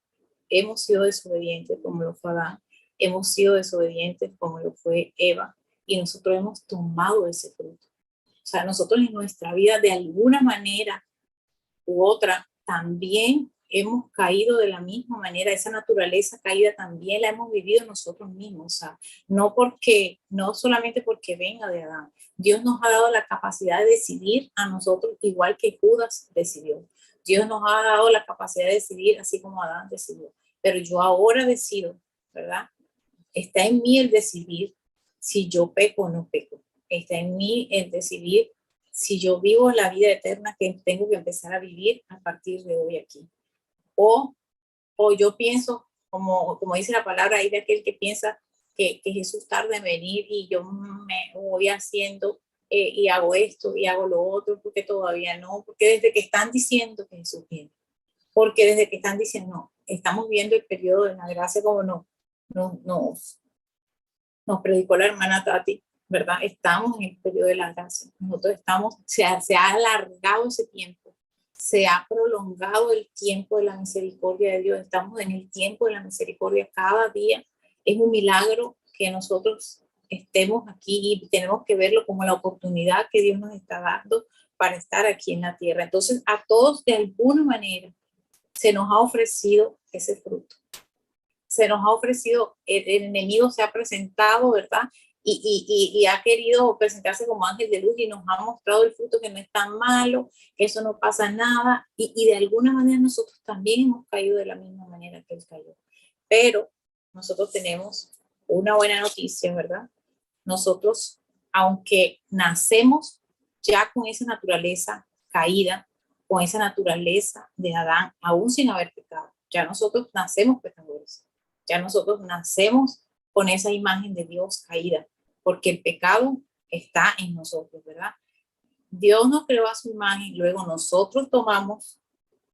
hemos sido desobedientes como lo fue Adán, hemos sido desobedientes como lo fue Eva, y nosotros hemos tomado ese fruto. O sea, nosotros en nuestra vida de alguna manera u otra también hemos caído de la misma manera, esa naturaleza caída también la hemos vivido nosotros mismos, o sea, no solamente porque venga de Adán, Dios nos ha dado la capacidad de decidir a nosotros igual que Judas decidió. Dios nos ha dado la capacidad de decidir así como Adán decidió. Pero yo ahora decido, ¿verdad? Está en mí el decidir si yo peco o no peco. Está en mí el decidir si yo vivo la vida eterna que tengo que empezar a vivir a partir de hoy aquí. O yo pienso, como dice la palabra ahí de aquel que piensa que Jesús tarda en venir y yo me voy haciendo y hago esto y hago lo otro porque todavía no, porque desde que están diciendo que Jesús viene, porque desde que están diciendo no, estamos viendo el periodo de la gracia como nos predicó la hermana Tati, ¿verdad? Estamos en el periodo de la gracia, nosotros estamos, se ha alargado ese tiempo, se ha prolongado el tiempo de la misericordia de Dios, estamos en el tiempo de la misericordia cada día, es un milagro que nosotros estemos aquí y tenemos que verlo como la oportunidad que Dios nos está dando para estar aquí en la tierra. Entonces, a todos de alguna manera se nos ha ofrecido ese fruto. Se nos ha ofrecido, el enemigo se ha presentado, ¿verdad? Y ha querido presentarse como ángel de luz y nos ha mostrado el fruto que no es tan malo, que eso no pasa nada. Y de alguna manera nosotros también hemos caído de la misma manera que él cayó. Pero nosotros tenemos una buena noticia, ¿verdad? Nosotros, aunque nacemos ya con esa naturaleza caída, con esa naturaleza de Adán, aún sin haber pecado, ya nosotros nacemos pecadores, ya nosotros nacemos con esa imagen de Dios caída, porque el pecado está en nosotros, ¿verdad? Dios nos creó a su imagen, luego nosotros tomamos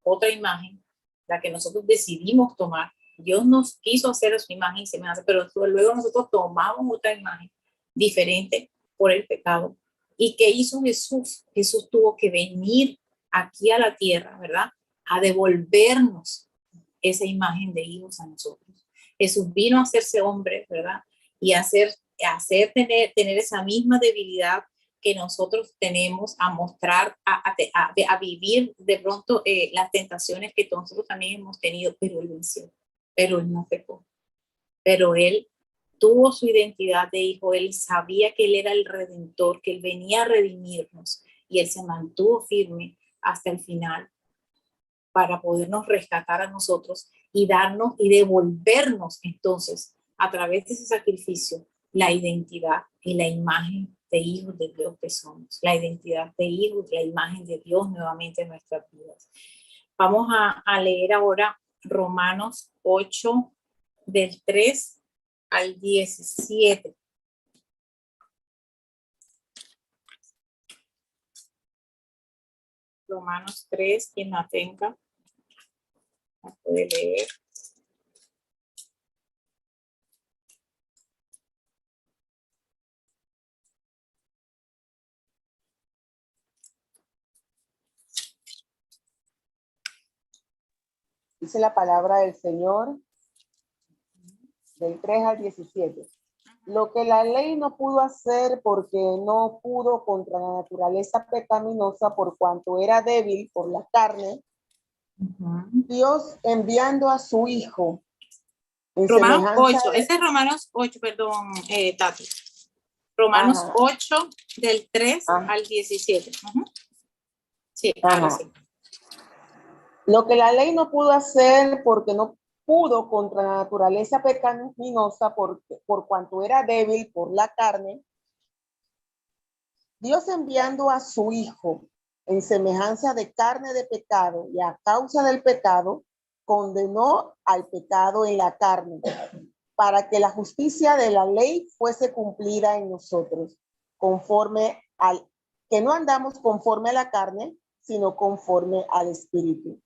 otra imagen, la que nosotros decidimos tomar. Dios nos quiso hacer a su imagen y semejanza, pero luego nosotros tomamos otra imagen diferente por el pecado. ¿Y qué hizo Jesús? Jesús tuvo que venir aquí a la tierra, ¿verdad? A devolvernos esa imagen de hijos a nosotros. Jesús vino a hacerse hombre, ¿verdad? Y tener esa misma debilidad que nosotros tenemos, a mostrar, a vivir de pronto las tentaciones que nosotros también hemos tenido, pero él venció, pero él no pecó, pero él tuvo su identidad de hijo, él sabía que él era el redentor, que él venía a redimirnos y él se mantuvo firme hasta el final para podernos rescatar a nosotros y darnos y devolvernos entonces a través de ese sacrificio la identidad y la imagen de hijos de Dios que somos, la identidad de hijos, la imagen de Dios nuevamente en nuestras vidas. Vamos a leer ahora Romanos 8 del 3 al 17. Romanos 3, quien la tenga, la puede leer. Dice la palabra del Señor del 3 al 17. Lo que la ley no pudo hacer porque no pudo contra la naturaleza pecaminosa por cuanto era débil por la carne, Dios enviando a su Hijo en Romanos semejanza 8, de... ese es Romanos 8, perdón, Tati. Romanos Ajá. 8, del 3 Ajá. al 17. Sí, Ajá. ahora sí. Lo que la ley no pudo hacer porque no pudo contra la naturaleza pecaminosa por cuanto era débil por la carne, Dios enviando a su Hijo en semejanza de carne de pecado y a causa del pecado, condenó al pecado en la carne, para que la justicia de la ley fuese cumplida en nosotros, conforme al que no andamos conforme a la carne, sino conforme al Espíritu.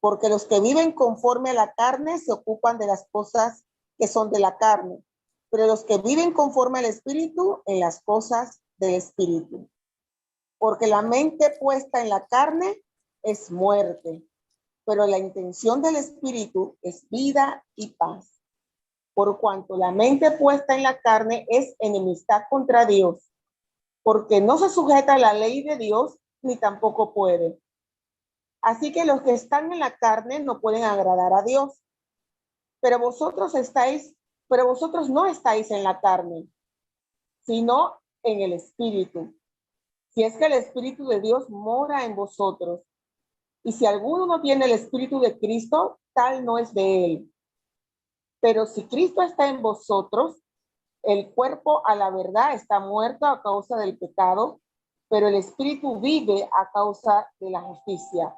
Porque los que viven conforme a la carne se ocupan de las cosas que son de la carne, pero los que viven conforme al Espíritu, en las cosas del Espíritu. Porque la mente puesta en la carne es muerte, pero la intención del Espíritu es vida y paz. Por cuanto la mente puesta en la carne es enemistad contra Dios, porque no se sujeta a la ley de Dios, ni tampoco puede. Así que los que están en la carne no pueden agradar a Dios. Pero vosotros no estáis en la carne, sino en el Espíritu. Si es que el Espíritu de Dios mora en vosotros. Y si alguno no tiene el Espíritu de Cristo, tal no es de él. Pero si Cristo está en vosotros, el cuerpo a la verdad está muerto a causa del pecado, pero el Espíritu vive a causa de la justicia.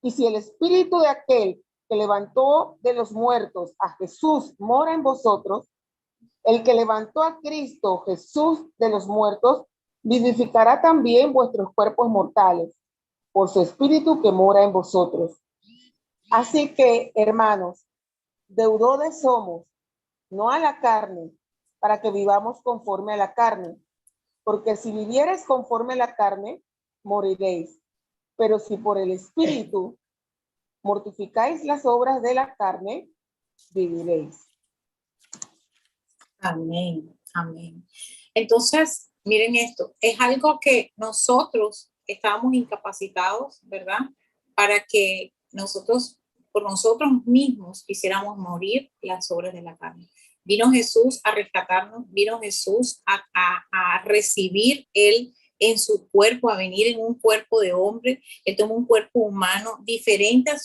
Y si el Espíritu de aquel que levantó de los muertos a Jesús mora en vosotros, el que levantó a Cristo Jesús de los muertos, vivificará también vuestros cuerpos mortales, por su Espíritu que mora en vosotros. Así que, hermanos, deudores somos, no a la carne, para que vivamos conforme a la carne. Porque si vivieres conforme a la carne, moriréis. Pero si por el Espíritu mortificáis las obras de la carne, viviréis. Amén, amén. Entonces, miren esto, es algo que nosotros estábamos incapacitados, ¿verdad? Para que nosotros, por nosotros mismos, quisiéramos morir las obras de la carne. Vino Jesús a rescatarnos, vino Jesús a recibir Él en su cuerpo, a venir en un cuerpo de hombre. Él tomó un cuerpo humano diferente a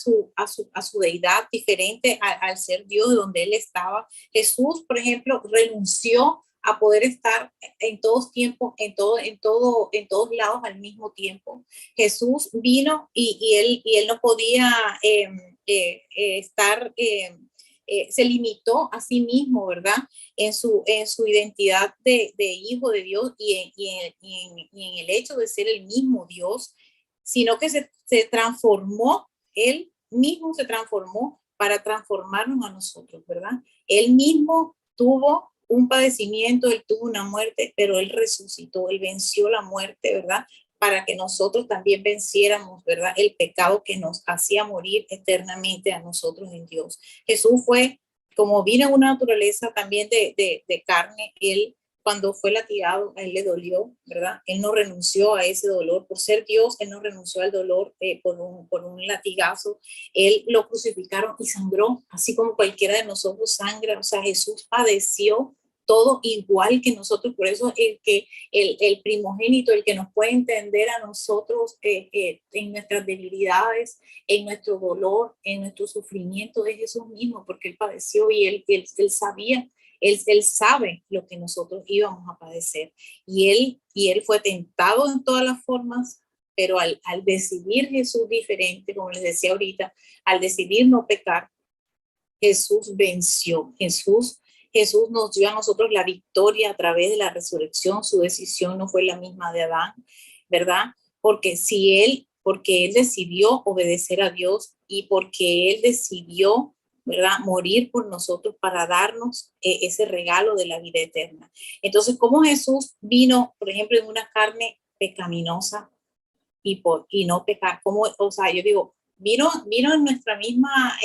su deidad, diferente al ser Dios de donde Él estaba. Jesús, por ejemplo, renunció a poder estar en todos tiempos, en todos lados al mismo tiempo. Jesús vino y él no podía estar, se limitó a sí mismo, ¿verdad? En su identidad de hijo de Dios y en el hecho de ser el mismo Dios, sino que se transformó, él mismo se transformó para transformarnos a nosotros, ¿verdad? Él mismo tuvo un padecimiento, él tuvo una muerte, pero él resucitó, él venció la muerte, ¿verdad? Para que nosotros también venciéramos, ¿verdad? El pecado que nos hacía morir eternamente a nosotros en Dios. Jesús fue, como vino en una naturaleza también de carne, él cuando fue latigado, a él le dolió, ¿verdad? Él no renunció a ese dolor. Por ser Dios, él no renunció al dolor por un latigazo. Él lo crucificaron y sangró, así como cualquiera de nosotros sangra. O sea, Jesús padeció todo igual que nosotros. Por eso el primogénito, el que nos puede entender a nosotros en nuestras debilidades, en nuestro dolor, en nuestro sufrimiento, es Jesús mismo, porque él padeció y él sabía. Él sabe lo que nosotros íbamos a padecer y él fue tentado en todas las formas, pero al decidir Jesús diferente, como les decía ahorita, al decidir no pecar, Jesús venció. Jesús nos dio a nosotros la victoria a través de la resurrección. Su decisión no fue la misma de Adán, ¿verdad? Porque si él porque Él decidió obedecer a Dios y porque Él decidió, ¿verdad?, morir por nosotros para darnos ese regalo de la vida eterna. Entonces, ¿cómo Jesús vino, por ejemplo, en una carne pecaminosa y no pecar? ¿Cómo? O sea, yo digo, vino en nuestra misma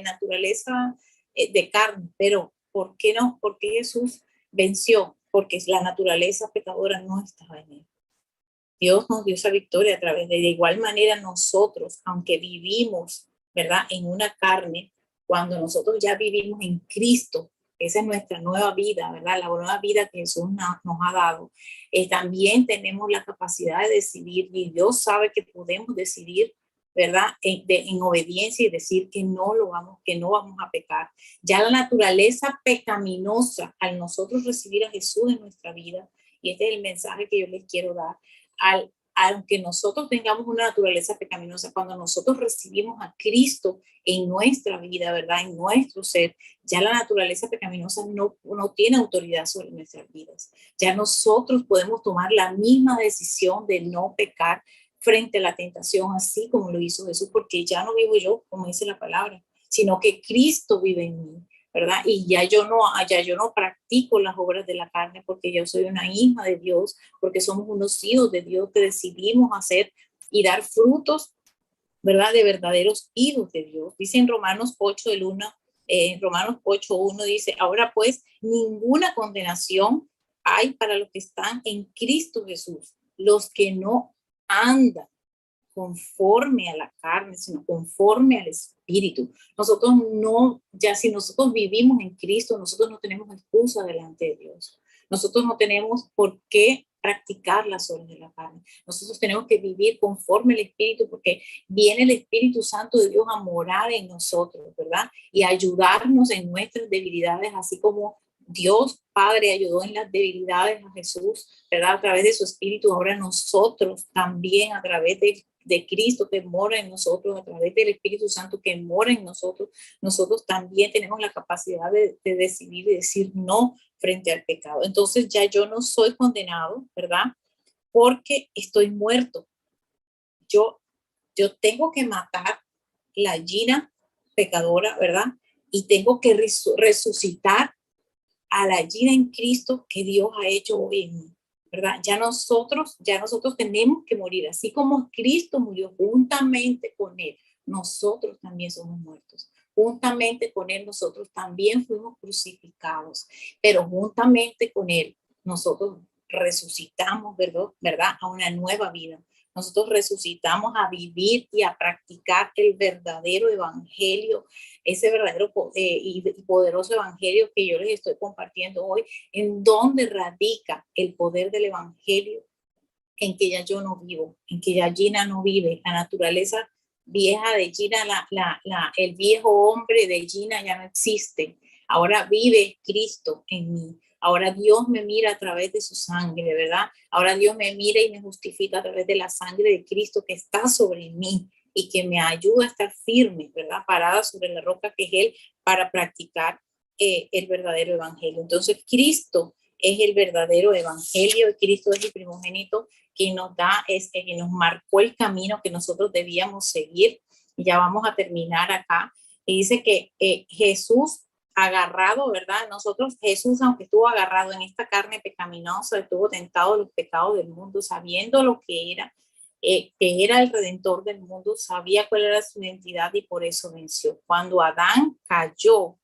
naturaleza de carne, pero ¿por qué no? ¿Por qué Jesús venció? Porque la naturaleza pecadora no estaba en Él. Dios nos dio esa victoria a través de igual manera nosotros, aunque vivimos, ¿verdad?, en una carne, cuando nosotros ya vivimos en Cristo, esa es nuestra nueva vida, ¿verdad?, la nueva vida que Jesús nos ha dado. También tenemos la capacidad de decidir, y Dios sabe que podemos decidir, ¿verdad?, en obediencia y decir que no vamos a pecar. Ya la naturaleza pecaminosa, al nosotros recibir a Jesús en nuestra vida, y este es el mensaje que yo les quiero dar, aunque nosotros tengamos una naturaleza pecaminosa, cuando nosotros recibimos a Cristo en nuestra vida, ¿verdad?, en nuestro ser, ya la naturaleza pecaminosa no tiene autoridad sobre nuestras vidas. Ya nosotros podemos tomar la misma decisión de no pecar frente a la tentación, así como lo hizo Jesús, porque ya no vivo yo, como dice la palabra, sino que Cristo vive en mí, ¿verdad? Y ya yo no practico las obras de la carne, porque yo soy una hija de Dios, porque somos unos hijos de Dios que decidimos hacer y dar frutos, ¿verdad?, de verdaderos hijos de Dios. Dice en Romanos 8, Romanos 8:1 dice, ahora pues ninguna condenación hay para los que están en Cristo Jesús, los que no andan conforme a la carne, sino conforme al Espíritu. Nosotros no, ya si nosotros vivimos en Cristo, nosotros no tenemos excusa delante de Dios. Nosotros no tenemos por qué practicar las obras de la carne. Nosotros tenemos que vivir conforme al Espíritu, porque viene el Espíritu Santo de Dios a morar en nosotros, ¿verdad? Y a ayudarnos en nuestras debilidades, así como Dios Padre ayudó en las debilidades a Jesús, ¿verdad?, a través de su Espíritu. Ahora nosotros también, a través de Cristo que mora en nosotros, a través del Espíritu Santo que mora en nosotros, nosotros también tenemos la capacidad de decidir y decir no frente al pecado. Entonces ya yo no soy condenado, ¿verdad?, porque estoy muerto. Yo tengo que matar la gallina pecadora, ¿verdad?, y tengo que resucitar a la gallina en Cristo que Dios ha hecho hoy en mí, ¿verdad? Ya nosotros tenemos que morir, así como Cristo murió juntamente con Él, nosotros también somos muertos. Juntamente con Él nosotros también fuimos crucificados, pero juntamente con Él nosotros resucitamos, ¿verdad?, a una nueva vida. Nosotros resucitamos a vivir y a practicar el verdadero evangelio, ese verdadero y poderoso evangelio que yo les estoy compartiendo hoy, en donde radica el poder del evangelio, en que ya yo no vivo, en que ya Gina no vive, la naturaleza vieja de Gina, el viejo hombre de Gina ya no existe. Ahora vive Cristo en mí. Ahora Dios me mira a través de su sangre, ¿verdad? Ahora Dios me mira y me justifica a través de la sangre de Cristo que está sobre mí y que me ayuda a estar firme, ¿verdad?, parada sobre la roca que es Él, para practicar el verdadero evangelio. Entonces Cristo es el verdadero evangelio, Cristo es el primogénito que nos da, que nos marcó el camino que nosotros debíamos seguir. Ya vamos a terminar acá. Y dice que Jesús agarrado, ¿verdad? Jesús, aunque estuvo agarrado en esta carne pecaminosa, estuvo tentado de los pecados del mundo, sabiendo lo que era el Redentor del mundo, sabía cuál era su identidad y por eso venció. Cuando Adán cayó,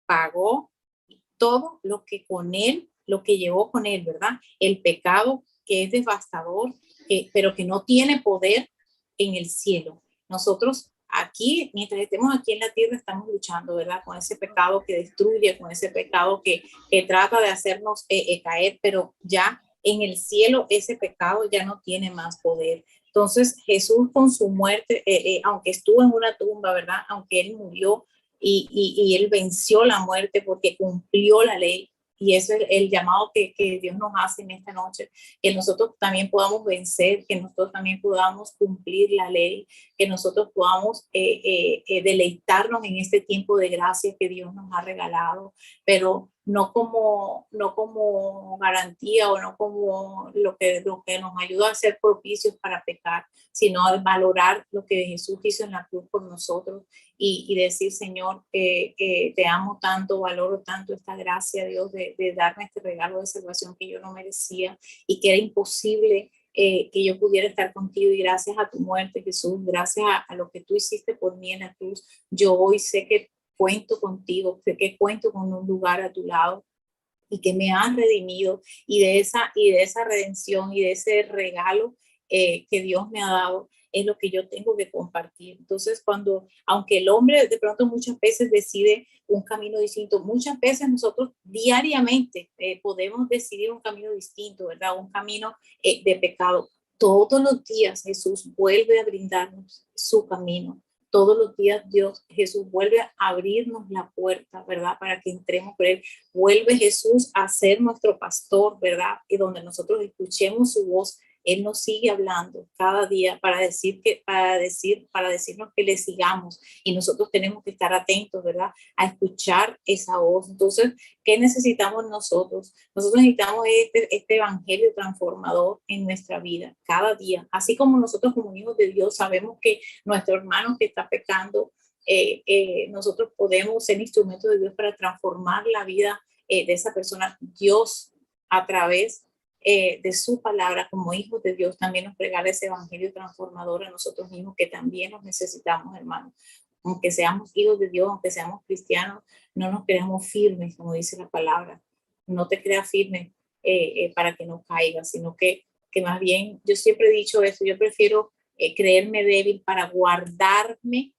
pagó todo lo que llevó con él, ¿verdad? El pecado que es devastador, pero que no tiene poder en el cielo. Nosotros aquí, mientras estemos aquí en la tierra, estamos luchando, ¿verdad?, con ese pecado que destruye, con ese pecado que trata de hacernos caer, pero ya en el cielo ese pecado ya no tiene más poder. Entonces Jesús con su muerte, aunque estuvo en una tumba, ¿verdad?, aunque Él murió, y Él venció la muerte porque cumplió la ley. Y eso es el llamado que Dios nos hace en esta noche, que nosotros también podamos vencer, que nosotros también podamos cumplir la ley, que nosotros podamos deleitarnos en este tiempo de gracia que Dios nos ha regalado. Pero no como garantía o no como lo que nos ayuda a ser propicios para pecar, sino a valorar lo que Jesús hizo en la cruz por nosotros y decir, Señor, te amo tanto, valoro tanto esta gracia, Dios, de darme este regalo de salvación que yo no merecía y que era imposible que yo pudiera estar contigo, y gracias a tu muerte, Jesús, gracias a lo que tú hiciste por mí en la cruz, yo hoy sé que cuento contigo, sé que cuento con un lugar a tu lado y que me han redimido, y de esa redención y de ese regalo que Dios me ha dado es lo que yo tengo que compartir. Entonces, aunque el hombre de pronto muchas veces decide un camino distinto, muchas veces nosotros diariamente podemos decidir un camino distinto, ¿verdad? Un camino de pecado. Todos los días Jesús vuelve a brindarnos su camino. Todos los días Jesús vuelve a abrirnos la puerta, ¿verdad? Para que entremos por él. Vuelve Jesús a ser nuestro pastor, ¿verdad? Y donde nosotros escuchemos su voz. Él nos sigue hablando cada día para decirnos que le sigamos, y nosotros tenemos que estar atentos, ¿verdad? A escuchar esa voz. Entonces, ¿qué necesitamos nosotros? Nosotros necesitamos este evangelio transformador en nuestra vida cada día. Así como nosotros como hijos de Dios sabemos que nuestro hermano que está pecando, nosotros podemos ser instrumentos de Dios para transformar la vida de esa persona. Dios, a través de su palabra, como hijos de Dios, también nos regala ese evangelio transformador a nosotros mismos, que también nos necesitamos, hermanos. Aunque seamos hijos de Dios, aunque seamos cristianos, no nos creamos firmes, como dice la palabra. No te creas firme para que no caigas, sino que más bien, yo siempre he dicho eso, yo prefiero creerme débil para guardarme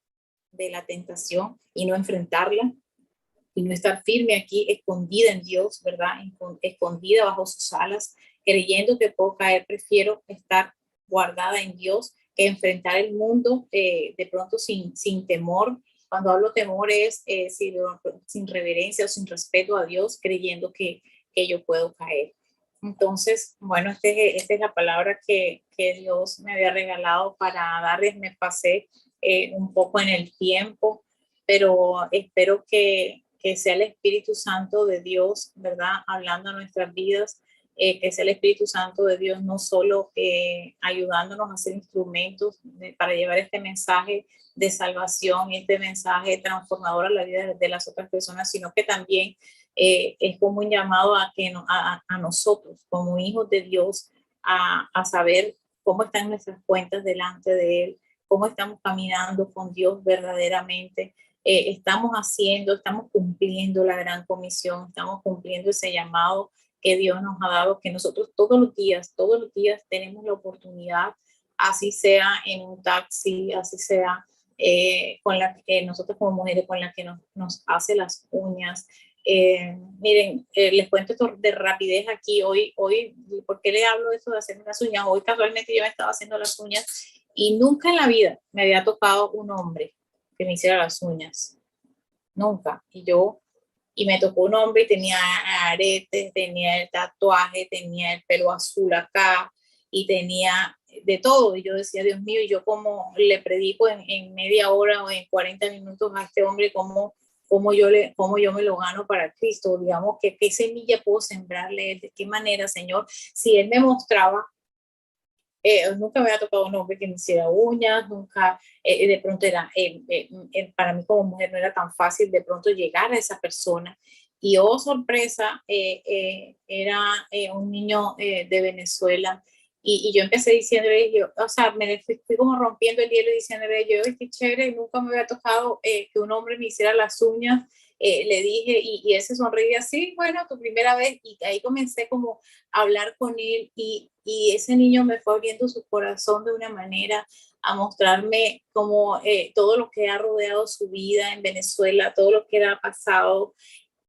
de la tentación y no enfrentarla, y no estar firme aquí, escondida en Dios, ¿verdad? Escondida bajo sus alas, creyendo que puedo caer. Prefiero estar guardada en Dios que enfrentar el mundo de pronto sin temor. Cuando hablo temor es sin reverencia o sin respeto a Dios, creyendo que yo puedo caer. Entonces, bueno, esta es la palabra que Dios me había regalado para darles. Me pasé un poco en el tiempo, pero espero que sea el Espíritu Santo de Dios, ¿verdad? Hablando a nuestras vidas, que sea el Espíritu Santo de Dios no solo ayudándonos a ser instrumentos para llevar este mensaje de salvación y este mensaje transformador a la vida de las otras personas, sino que también es como un llamado a nosotros, como hijos de Dios, a saber cómo están nuestras cuentas delante de Él, cómo estamos caminando con Dios verdaderamente. Estamos cumpliendo la gran comisión, estamos cumpliendo ese llamado que Dios nos ha dado, que nosotros todos los días tenemos la oportunidad, así sea en un taxi, así sea con nosotros como mujeres, con la que nos hace las uñas. Miren, les cuento esto de rapidez aquí. Hoy, ¿por qué le hablo de esto de hacerme las uñas? Hoy casualmente yo me estaba haciendo las uñas y nunca en la vida me había tocado un hombre que me hiciera las uñas, nunca. Y me tocó un hombre y tenía aretes, tenía el tatuaje, tenía el pelo azul acá y tenía de todo. Y yo decía, Dios mío, y yo como le predico en media hora o en 40 minutos a este hombre, cómo yo me lo gano para Cristo, digamos, qué semilla puedo sembrarle, de qué manera, Señor, si Él me mostraba. Nunca me había tocado un hombre que me hiciera uñas, nunca, de pronto para mí como mujer no era tan fácil de pronto llegar a esa persona. Y oh sorpresa, era un niño de Venezuela, y yo empecé diciéndole, o sea, me fui como rompiendo el hielo y diciéndole, qué chévere, nunca me había tocado que un hombre me hiciera las uñas. Le dije, y él se sonreía así, bueno, tu primera vez, y ahí comencé como a hablar con él, y ese niño me fue abriendo su corazón de una manera, a mostrarme como todo lo que ha rodeado su vida en Venezuela, todo lo que le ha pasado,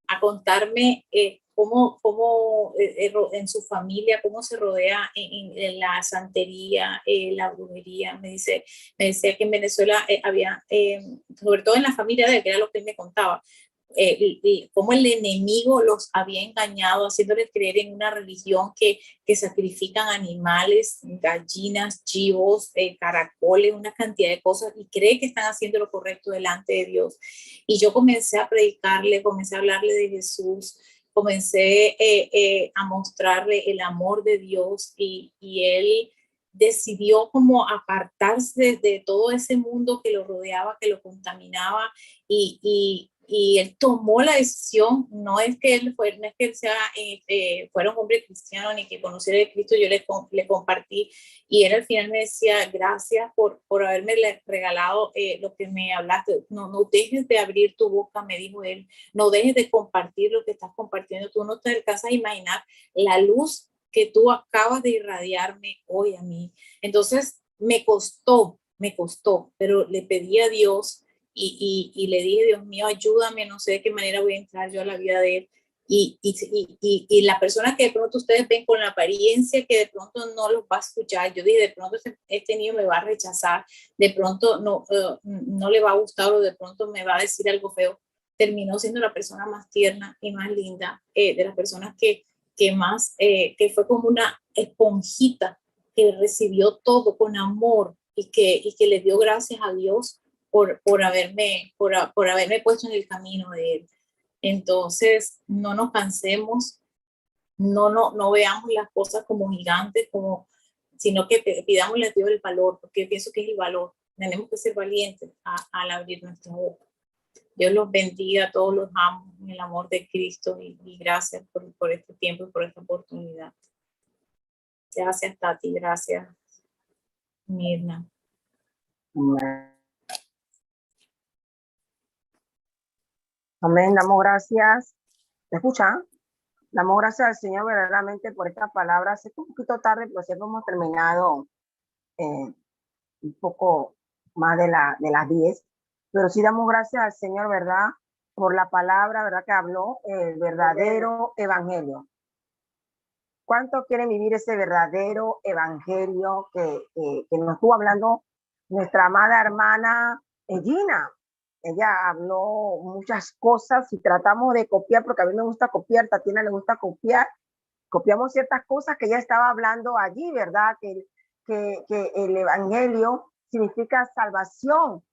a contarme cómo en su familia, cómo se rodea en la santería, la brujería. Me decía que en Venezuela había, sobre todo en la familia de él, que era lo que él me contaba, cómo el enemigo los había engañado, haciéndoles creer en una religión que sacrifican animales, gallinas, chivos, caracoles, una cantidad de cosas, y cree que están haciendo lo correcto delante de Dios. Y yo comencé a predicarle, comencé a hablarle de Jesús, comencé a mostrarle el amor de Dios y él decidió como apartarse de todo ese mundo que lo rodeaba, que lo contaminaba y él tomó la decisión. No es que él no es que él sea, fuera un hombre cristiano ni que conociera a Cristo. Yo le compartí y él al final me decía, gracias por haberme regalado lo que me hablaste. No dejes de abrir tu boca, me dijo él, no dejes de compartir lo que estás compartiendo. Tú no te alcanzas a imaginar la luz que tú acabas de irradiarme hoy a mí. Entonces me costó, pero le pedí a Dios y le dije, Dios mío, ayúdame, no sé de qué manera voy a entrar yo a la vida de él. Y la persona que de pronto ustedes ven con la apariencia que de pronto no los va a escuchar, yo dije, de pronto este niño me va a rechazar, de pronto no le va a gustar o de pronto me va a decir algo feo, terminó siendo la persona más tierna y más linda, de las personas que más, que fue como una esponjita que recibió todo con amor y que le dio gracias a Dios por haberme puesto en el camino de él. Entonces, no nos cansemos, no veamos las cosas como gigantes, sino que pidámosle a Dios el valor, porque pienso que es el valor. Tenemos que ser valientes al abrir nuestra boca. Dios los bendiga, todos los amo en el amor de Cristo y gracias por este tiempo y por esta oportunidad. Gracias, Tati, gracias, Mirna. Amén, damos gracias. ¿Me escuchan? Damos gracias al Señor verdaderamente por esta palabra. Sé que un poquito tarde, pero siempre hemos terminado un poco más de las 10. Pero sí damos gracias al Señor, ¿verdad? Por la palabra, ¿verdad? Que habló el verdadero evangelio. ¿Cuántos quieren vivir ese verdadero evangelio que nos estuvo hablando nuestra amada hermana Gina? Ella habló muchas cosas y tratamos de copiar, porque a mí me gusta copiar, a Tatiana le gusta copiar. Copiamos ciertas cosas que ella estaba hablando allí, ¿verdad? Que el evangelio significa salvación,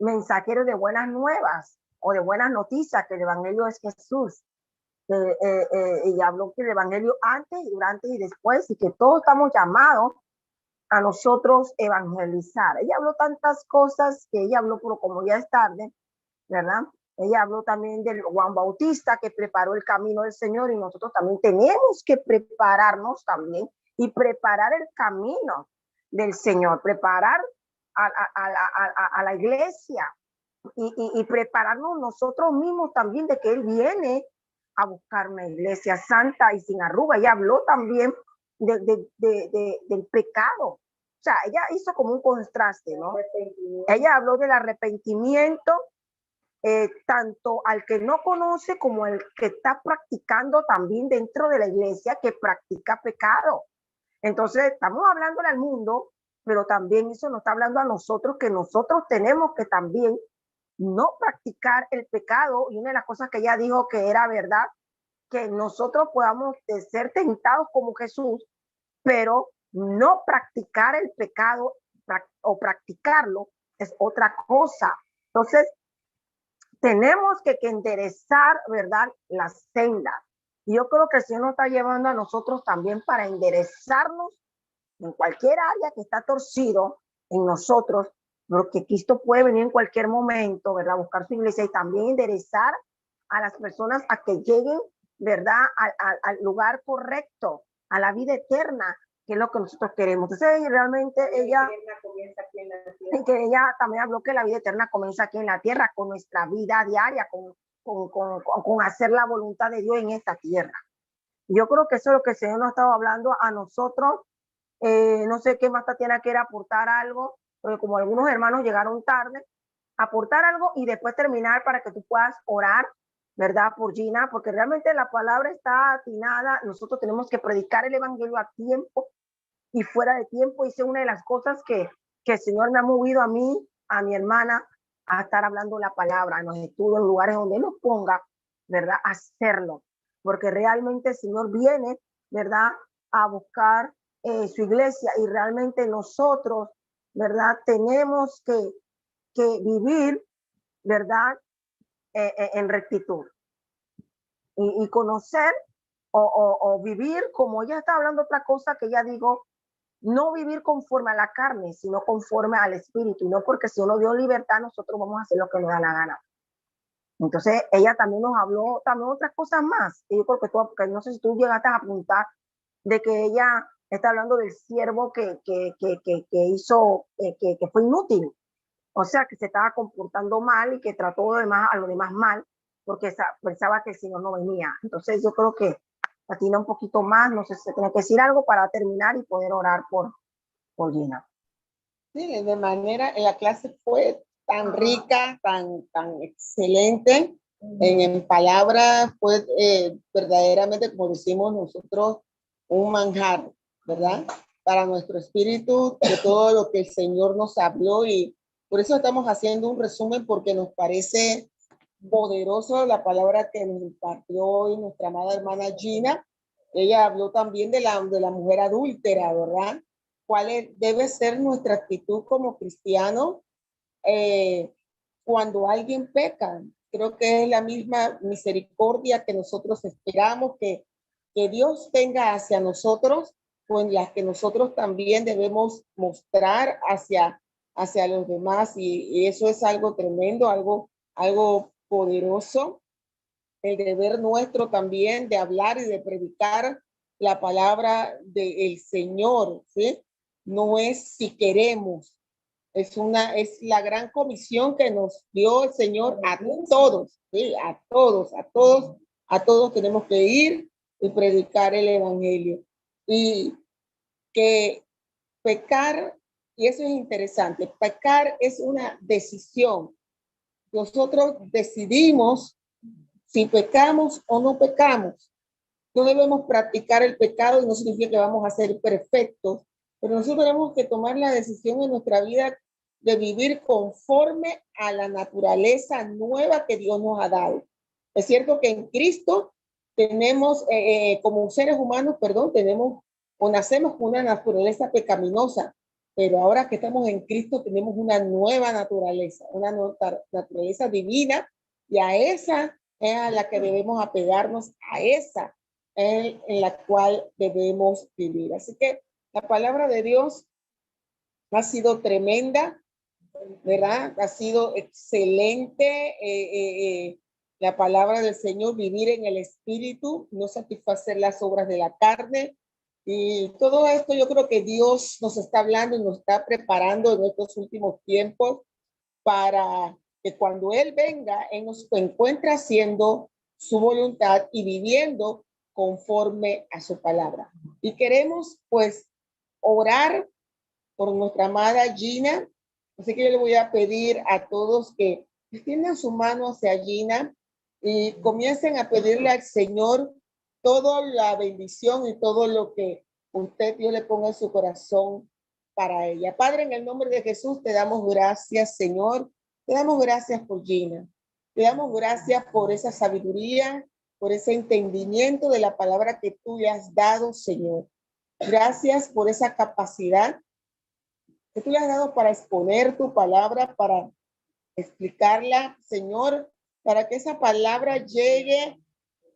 mensajero de buenas nuevas o de buenas noticias, que el evangelio es Jesús. Ella habló que el evangelio antes, durante y después, y que todos estamos llamados a nosotros evangelizar. Ella habló tantas cosas que ella habló, pero como ya es tarde, ¿verdad? Ella habló también del Juan Bautista que preparó el camino del Señor, y nosotros también tenemos que prepararnos también y preparar el camino del Señor, preparar a la iglesia y prepararnos nosotros mismos también de que Él viene a buscar una iglesia santa y sin arruga. Ella habló también del pecado. O sea, ella hizo como un contraste, ¿no? Ella habló del arrepentimiento, tanto al que no conoce como al que está practicando también dentro de la iglesia, que practica pecado. Entonces, estamos hablándole al mundo, pero también eso nos está hablando a nosotros, que nosotros tenemos que también no practicar el pecado. Y una de las cosas que ella dijo que era verdad, que nosotros podamos ser tentados como Jesús, pero no practicar el pecado o practicarlo es otra cosa. Entonces, tenemos que enderezar, ¿verdad?, las sendas. Y yo creo que el Señor nos está llevando a nosotros también para enderezarnos en cualquier área que está torcido en nosotros, porque Cristo puede venir en cualquier momento, ¿verdad?, buscar su iglesia y también enderezar a las personas a que lleguen, ¿verdad?, al lugar correcto, a la vida eterna, que es lo que nosotros queremos. Entonces, realmente ella también habló que la vida eterna comienza aquí en la tierra, con nuestra vida diaria, con hacer la voluntad de Dios en esta tierra. Yo creo que eso es lo que el Señor nos estaba hablando a nosotros. No sé qué más Tatiana quiere aportar algo, porque como algunos hermanos llegaron tarde, aportar algo y después terminar para que tú puedas orar, ¿verdad?, por Gina, porque realmente la palabra está atinada. Nosotros tenemos que predicar el evangelio a tiempo y fuera de tiempo. Y es una de las cosas que el Señor me ha movido a mí, a mi hermana, a estar hablando la palabra en los estudios, en lugares donde nos ponga, ¿verdad?, a hacerlo, porque realmente el Señor viene, ¿verdad?, a buscar su iglesia, y realmente nosotros, ¿verdad?, tenemos que vivir, ¿verdad?, en rectitud. y conocer o vivir, como ella está hablando otra cosa que ella dijo, no vivir conforme a la carne, sino conforme al espíritu, y no porque si uno dio libertad, nosotros vamos a hacer lo que nos da la gana. Entonces, ella también nos habló también otras cosas más, y yo creo que tú, que no sé si tú llegaste a apuntar, de que ella está hablando del siervo que hizo, que fue inútil, o sea, que se estaba comportando mal y que trató a los demás mal, porque pensaba que el Señor no venía. Entonces, yo creo que patina un poquito más, no sé si se tiene que decir algo para terminar y poder orar por Gina. Sí, de manera, la clase fue tan rica, tan excelente, en palabras, fue verdaderamente, como decimos nosotros, un manjar, ¿verdad? Para nuestro espíritu, de todo lo que el Señor nos habló, y por eso estamos haciendo un resumen, porque nos parece poderoso la palabra que nos impartió hoy nuestra amada hermana Gina. Ella habló también de la mujer adúltera, ¿verdad? Debe ser nuestra actitud como cristianos cuando alguien peca. Creo que es la misma misericordia que nosotros esperamos que Dios tenga hacia nosotros, con las que nosotros también debemos mostrar hacia los demás, y eso es algo tremendo, algo poderoso, el deber nuestro también de hablar y de predicar la palabra del Señor, ¿sí? No es si queremos, es la gran comisión que nos dio el Señor a todos, ¿sí? A todos tenemos que ir y predicar el evangelio. Y que pecar, y eso es interesante, pecar es una decisión. Nosotros decidimos si pecamos o no pecamos. No debemos practicar el pecado, y no significa que vamos a ser perfectos, pero nosotros tenemos que tomar la decisión en nuestra vida de vivir conforme a la naturaleza nueva que Dios nos ha dado. Es cierto que en Cristo tenemos, como seres humanos, tenemos o nacemos con una naturaleza pecaminosa, pero ahora que estamos en Cristo tenemos una nueva naturaleza, una nueva naturaleza divina, y a esa es a la que debemos apegarnos, a esa en la cual debemos vivir. Así que la palabra de Dios ha sido tremenda, ¿verdad? Ha sido excelente. La palabra del Señor, vivir en el espíritu, no satisfacer las obras de la carne. Y todo esto yo creo que Dios nos está hablando y nos está preparando en estos últimos tiempos para que cuando Él venga, Él nos encuentre haciendo su voluntad y viviendo conforme a su palabra. Y queremos pues orar por nuestra amada Gina. Así que yo le voy a pedir a todos que extiendan su mano hacia Gina y comiencen a pedirle al Señor toda la bendición y todo lo que usted, Dios le ponga en su corazón para ella. Padre, en el nombre de Jesús, te damos gracias, Señor. Te damos gracias por Gina. Te damos gracias por esa sabiduría, por ese entendimiento de la palabra que tú le has dado, Señor. Gracias por esa capacidad que tú le has dado para exponer tu palabra, para explicarla, Señor, para que esa palabra llegue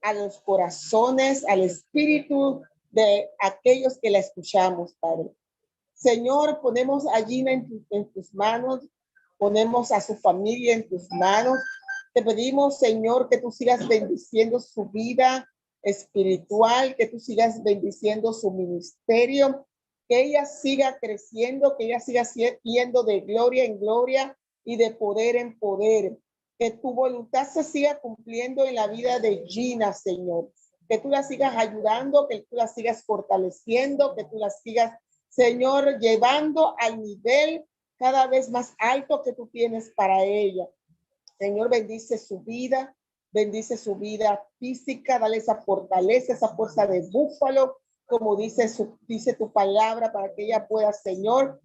a los corazones, al espíritu de aquellos que la escuchamos, Padre. Señor, ponemos a Gina en tus manos, ponemos a su familia en tus manos. Te pedimos, Señor, que tú sigas bendiciendo su vida espiritual, que tú sigas bendiciendo su ministerio, que ella siga creciendo, que ella siga yendo de gloria en gloria y de poder en poder. Que tu voluntad se siga cumpliendo en la vida de Gina, Señor. Que tú la sigas ayudando, que tú la sigas fortaleciendo, que tú la sigas, Señor, llevando al nivel cada vez más alto que tú tienes para ella. Señor, bendice su vida física, dale esa fortaleza, esa fuerza de búfalo, como dice tu palabra, para que ella pueda, Señor,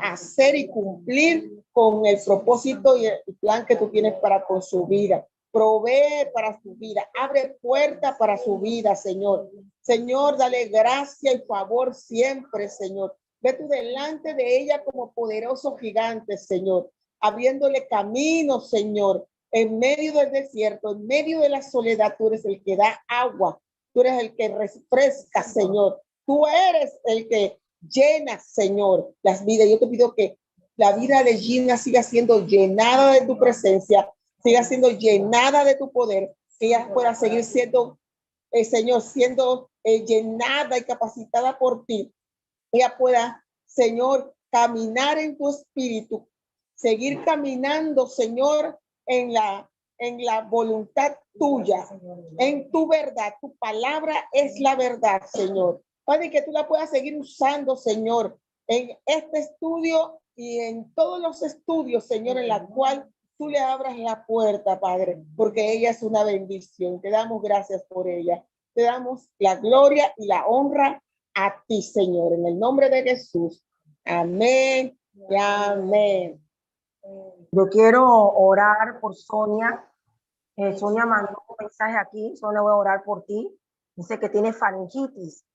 hacer y cumplir con el propósito y el plan que tú tienes para con su vida. Provee para su vida, abre puerta para su vida, Señor. Señor, dale gracia y favor siempre, Señor. Ve tú delante de ella como poderoso gigante, Señor, abriéndole camino, Señor, en medio del desierto, en medio de la soledad, tú eres el que da agua, tú eres el que refresca, Señor. Tú eres el que llena, Señor, las vidas. Yo te pido que la vida de Gina siga siendo llenada de tu presencia, siga siendo llenada de tu poder, que ella pueda seguir siendo, Señor, siendo llenada y capacitada por ti. Ella pueda, Señor, caminar en tu espíritu, seguir caminando, Señor, en la voluntad tuya, en tu verdad. Tu palabra es la verdad, Señor. Padre, que tú la puedas seguir usando, Señor, en este estudio y en todos los estudios, Señor, en la cual tú le abras la puerta, Padre, porque ella es una bendición. Te damos gracias por ella. Te damos la gloria y la honra a ti, Señor, en el nombre de Jesús. Amén y amén. Yo quiero orar por Sonia. Sonia mandó un mensaje aquí. Sonia, voy a orar por ti. Dice que tiene faringitis.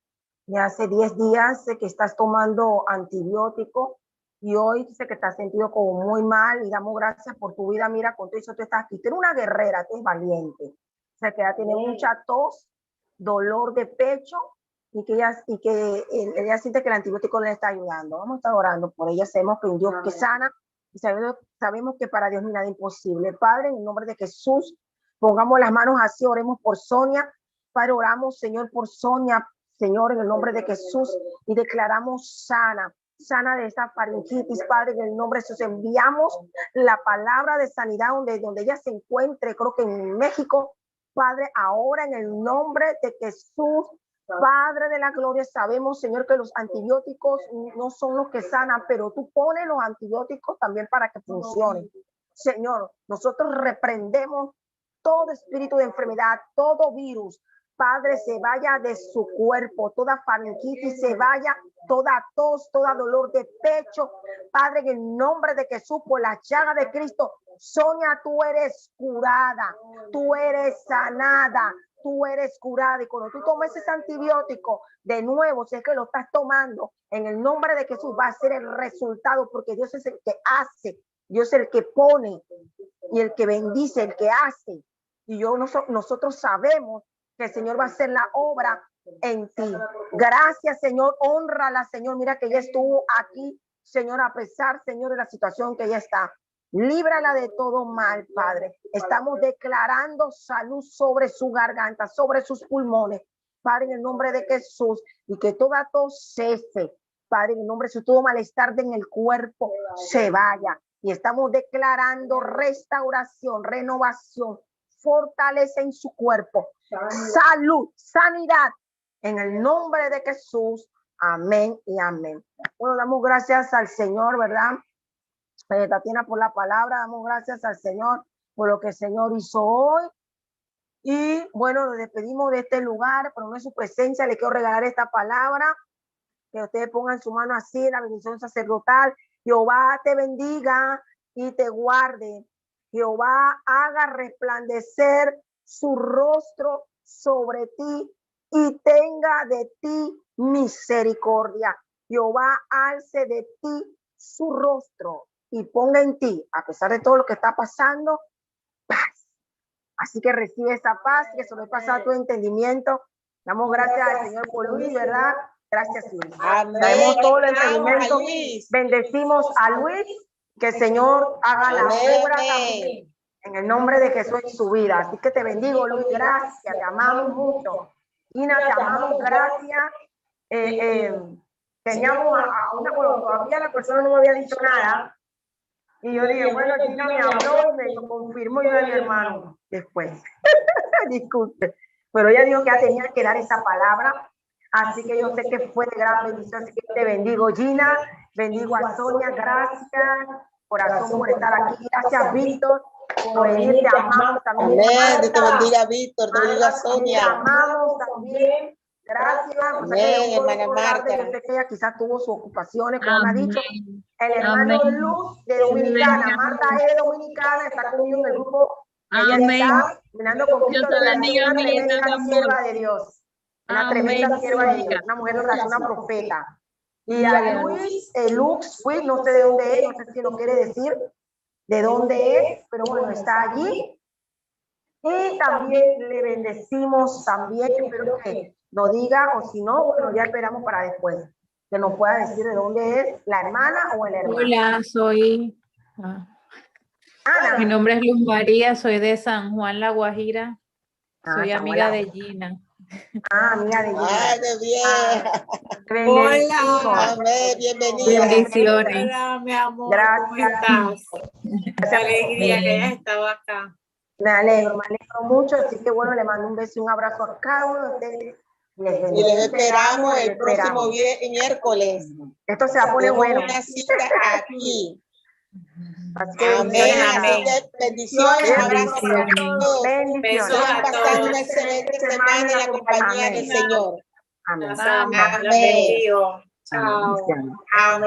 De hace 10 días que estás tomando antibiótico y hoy dice que te has sentido como muy mal y damos gracias por tu vida. Mira, con todo eso tú estás aquí. Tú eres una guerrera, tú eres valiente. O sea, que ella tiene mucha tos, dolor de pecho y que ella siente que el antibiótico le está ayudando. Vamos a estar orando por ella. Sabemos que un Dios que sana y sabemos que para Dios no hay nada imposible. Padre, en el nombre de Jesús, pongamos las manos así, oremos por Sonia. Padre, oramos, Señor, por Sonia, Señor, en el nombre de Jesús, y declaramos sana de esta faringitis, Padre, en el nombre de Jesús. Enviamos la palabra de sanidad donde ella se encuentre, creo que en México, Padre, ahora en el nombre de Jesús, Padre de la gloria, sabemos, Señor, que los antibióticos no son los que sanan, pero tú pones los antibióticos también para que funcionen. Señor, nosotros reprendemos todo espíritu de enfermedad, todo virus, Padre, se vaya de su cuerpo, toda faringitis se vaya, toda tos, todo dolor de pecho. Padre, en el nombre de Jesús, por la llaga de Cristo, Sonia, tú eres curada, tú eres sanada, tú eres curada. Y cuando tú tomes ese antibiótico, de nuevo, si es que lo estás tomando, en el nombre de Jesús va a ser el resultado, porque Dios es el que hace, Dios es el que pone y el que bendice, el que hace. Y nosotros sabemos que el Señor va a hacer la obra en ti. Gracias, Señor. Hónrala, Señor. Mira que ella estuvo aquí, Señor, a pesar, Señor, de la situación que ella está. Líbrala de todo mal, Padre. Estamos declarando salud sobre su garganta, sobre sus pulmones, Padre, en el nombre de Jesús, y que toda tos cese, Padre, en el nombre de Jesús, todo malestar en el cuerpo se vaya. Y estamos declarando restauración, renovación, fortaleza en su cuerpo, salud, sanidad, en el nombre de Jesús. Amén y amén. Bueno, damos gracias al Señor, ¿verdad? Tatiana, por la palabra. Damos gracias al Señor por lo que el Señor hizo hoy. Y bueno, nos despedimos de este lugar, pero no en su presencia. Le quiero regalar esta palabra, que ustedes pongan su mano así, la bendición sacerdotal. Jehová te bendiga y te guarde. Jehová haga resplandecer su rostro sobre ti y tenga de ti misericordia. Jehová alce de ti su rostro y ponga en ti, a pesar de todo lo que está pasando, paz. Así que recibe esa paz, que sobrepasa a tu entendimiento. Damos gracias al Señor por Luis, ¿verdad? Gracias, Luis. Traemos todo el entendimiento. Bendecimos a Luis, que el Señor haga la obra también, en el nombre de Jesús en su vida. Así que te bendigo, Luis, gracias, te amamos mucho. Ina, te amamos, gracias. Teníamos a una, bueno, todavía la persona no me había dicho nada. Y yo dije, bueno, Gina me habló, me lo confirmó, yo a mi hermano después. Disculpe. Pero ella dijo que ya tenía que dar esa palabra. Así que yo sé que fue de gran bendición. Así que te bendigo, Gina. Bendigo a Sonia. Gracias, corazón, por estar aquí. Gracias, Víctor, por venir. Te amamos también. Amén. Dios te bendiga, Víctor. Te bendiga, Sonia. Te amamos también. Gracias. Amén, hermana Marta. Yo sé que ella quizás tuvo sus ocupaciones, como me ha dicho. El hermano de Luz de Dominicana. Marta es dominicana, está conmigo en el grupo. Ella está mirando con Cristo, una tremenda sierva de Dios. Una tremenda sierva de Dios. Una mujer de oración, una profeta. Y a Luis, Lux, no sé de dónde es, no sé si lo quiere decir. de dónde es, pero bueno, está allí. Y también le bendecimos también, espero que nos diga, o si no, bueno, ya esperamos para después, que nos pueda decir de dónde es la hermana o el hermano. Hola, soy... Ana. Mi nombre es Luz María, soy de San Juan, La Guajira. Soy San amiga Juan. de Gina. Amiga de Gina. ¡Ay, qué bien! Hola. Amén, bienvenida. Bendiciones. Hola, mi amor. Gracias. ¿Cómo estás? Qué alegría que hayas estado acá. Me alegro mucho, así que bueno, le mando un beso y un abrazo a cada uno de ustedes. Y les esperamos el próximo miércoles. Esto se va a poner Tenemos bueno. una cita aquí. Así que Amén. Así que bendiciones, abrazos para todos. Bendiciones. Sigan pasando una excelente semana en la compañía del Señor. Amén. Las amo. Las bendigo. Chao. Amén. Amén.